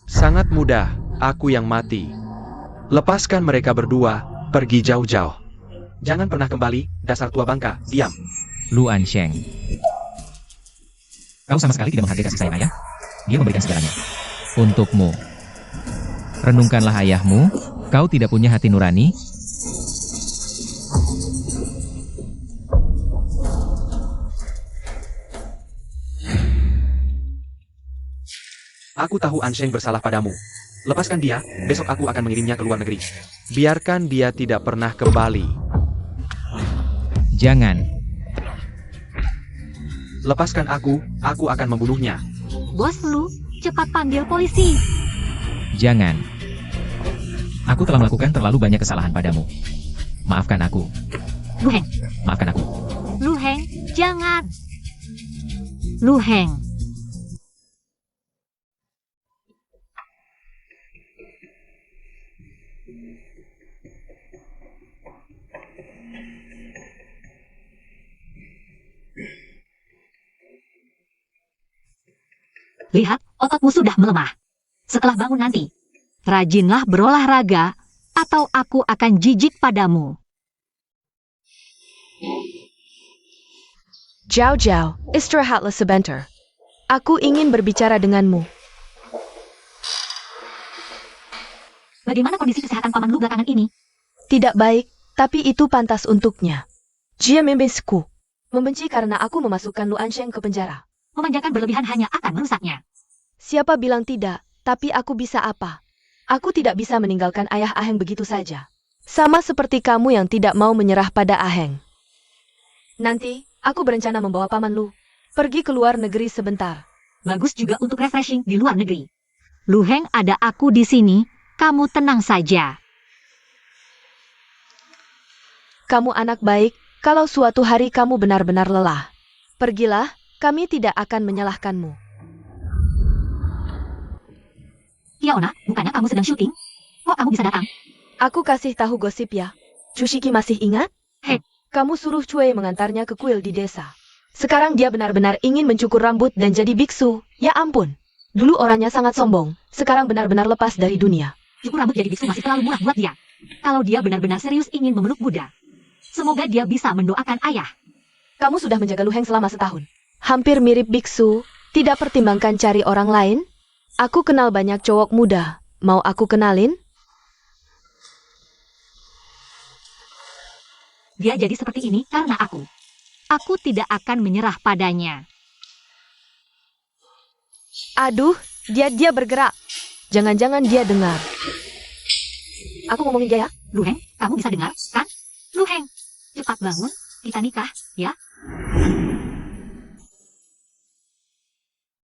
[SPEAKER 3] sangat mudah, aku yang mati. Lepaskan mereka berdua, pergi jauh-jauh. Jangan pernah kembali, dasar tua bangka, diam.
[SPEAKER 4] Lu Ansheng. Kau sama sekali tidak menghargai kasih sayang ayah. Dia memberikan segalanya. Untukmu. Renungkanlah ayahmu. Kau tidak punya hati nurani.
[SPEAKER 3] Aku tahu Ansheng bersalah padamu. Lepaskan dia, besok aku akan mengirimnya ke luar negeri. Biarkan dia tidak pernah kembali.
[SPEAKER 4] Jangan.
[SPEAKER 3] Lepaskan aku akan membunuhnya.
[SPEAKER 1] Bos Lu, cepat panggil polisi.
[SPEAKER 4] Jangan. Aku telah melakukan terlalu banyak kesalahan padamu. Maafkan aku.
[SPEAKER 1] Lu Heng,
[SPEAKER 4] Maafkan aku.
[SPEAKER 1] Lu Heng, jangan. Lu Heng. Lihat, ototmu sudah melemah. Setelah bangun nanti, rajinlah berolahraga, atau aku akan jijik padamu.
[SPEAKER 2] Jiao Jiao, istirahatlah sebentar. Aku ingin berbicara denganmu.
[SPEAKER 1] Bagaimana kondisi kesehatan paman Lu belakangan ini?
[SPEAKER 2] Tidak baik, tapi itu pantas untuknya. Jia membenciku. Membenci karena aku memasukkan Lu Ansheng ke penjara.
[SPEAKER 1] Memanjakan berlebihan hanya akan merusaknya.
[SPEAKER 2] Siapa bilang tidak, tapi aku bisa apa? Aku tidak bisa meninggalkan ayah Aheng begitu saja. Sama seperti kamu yang tidak mau menyerah pada Aheng. Nanti, aku berencana membawa paman Lu pergi ke luar negeri sebentar.
[SPEAKER 1] Bagus juga untuk refreshing di luar negeri. Lu Heng, ada aku di sini, kamu tenang saja.
[SPEAKER 2] Kamu anak baik, kalau suatu hari kamu benar-benar lelah. Pergilah, kami tidak akan menyalahkanmu.
[SPEAKER 1] Yaona, bukannya kamu sedang syuting? Kok kamu bisa datang?
[SPEAKER 2] Aku kasih tahu gosip ya. Cushiki masih ingat?
[SPEAKER 1] Hei.
[SPEAKER 2] Kamu suruh Cui mengantarnya ke kuil di desa. Sekarang dia benar-benar ingin mencukur rambut dan jadi biksu. Ya ampun. Dulu orangnya sangat sombong. Sekarang benar-benar lepas dari dunia.
[SPEAKER 1] Cukur rambut jadi biksu masih terlalu murah buat dia. Kalau dia benar-benar serius ingin memeluk Buddha, semoga dia bisa mendoakan ayah.
[SPEAKER 2] Kamu sudah menjaga Lu Heng selama setahun. Hampir mirip biksu. Tidak pertimbangkan cari orang lain? Aku kenal banyak cowok muda. Mau aku kenalin?
[SPEAKER 1] Dia jadi seperti ini karena aku. Aku tidak akan menyerah padanya.
[SPEAKER 2] Aduh, dia bergerak. Jangan-jangan dia dengar. Aku ngomongin dia ya.
[SPEAKER 1] Lu Heng, kamu bisa dengar, kan? Lu Heng, cepat bangun, kita nikah, ya?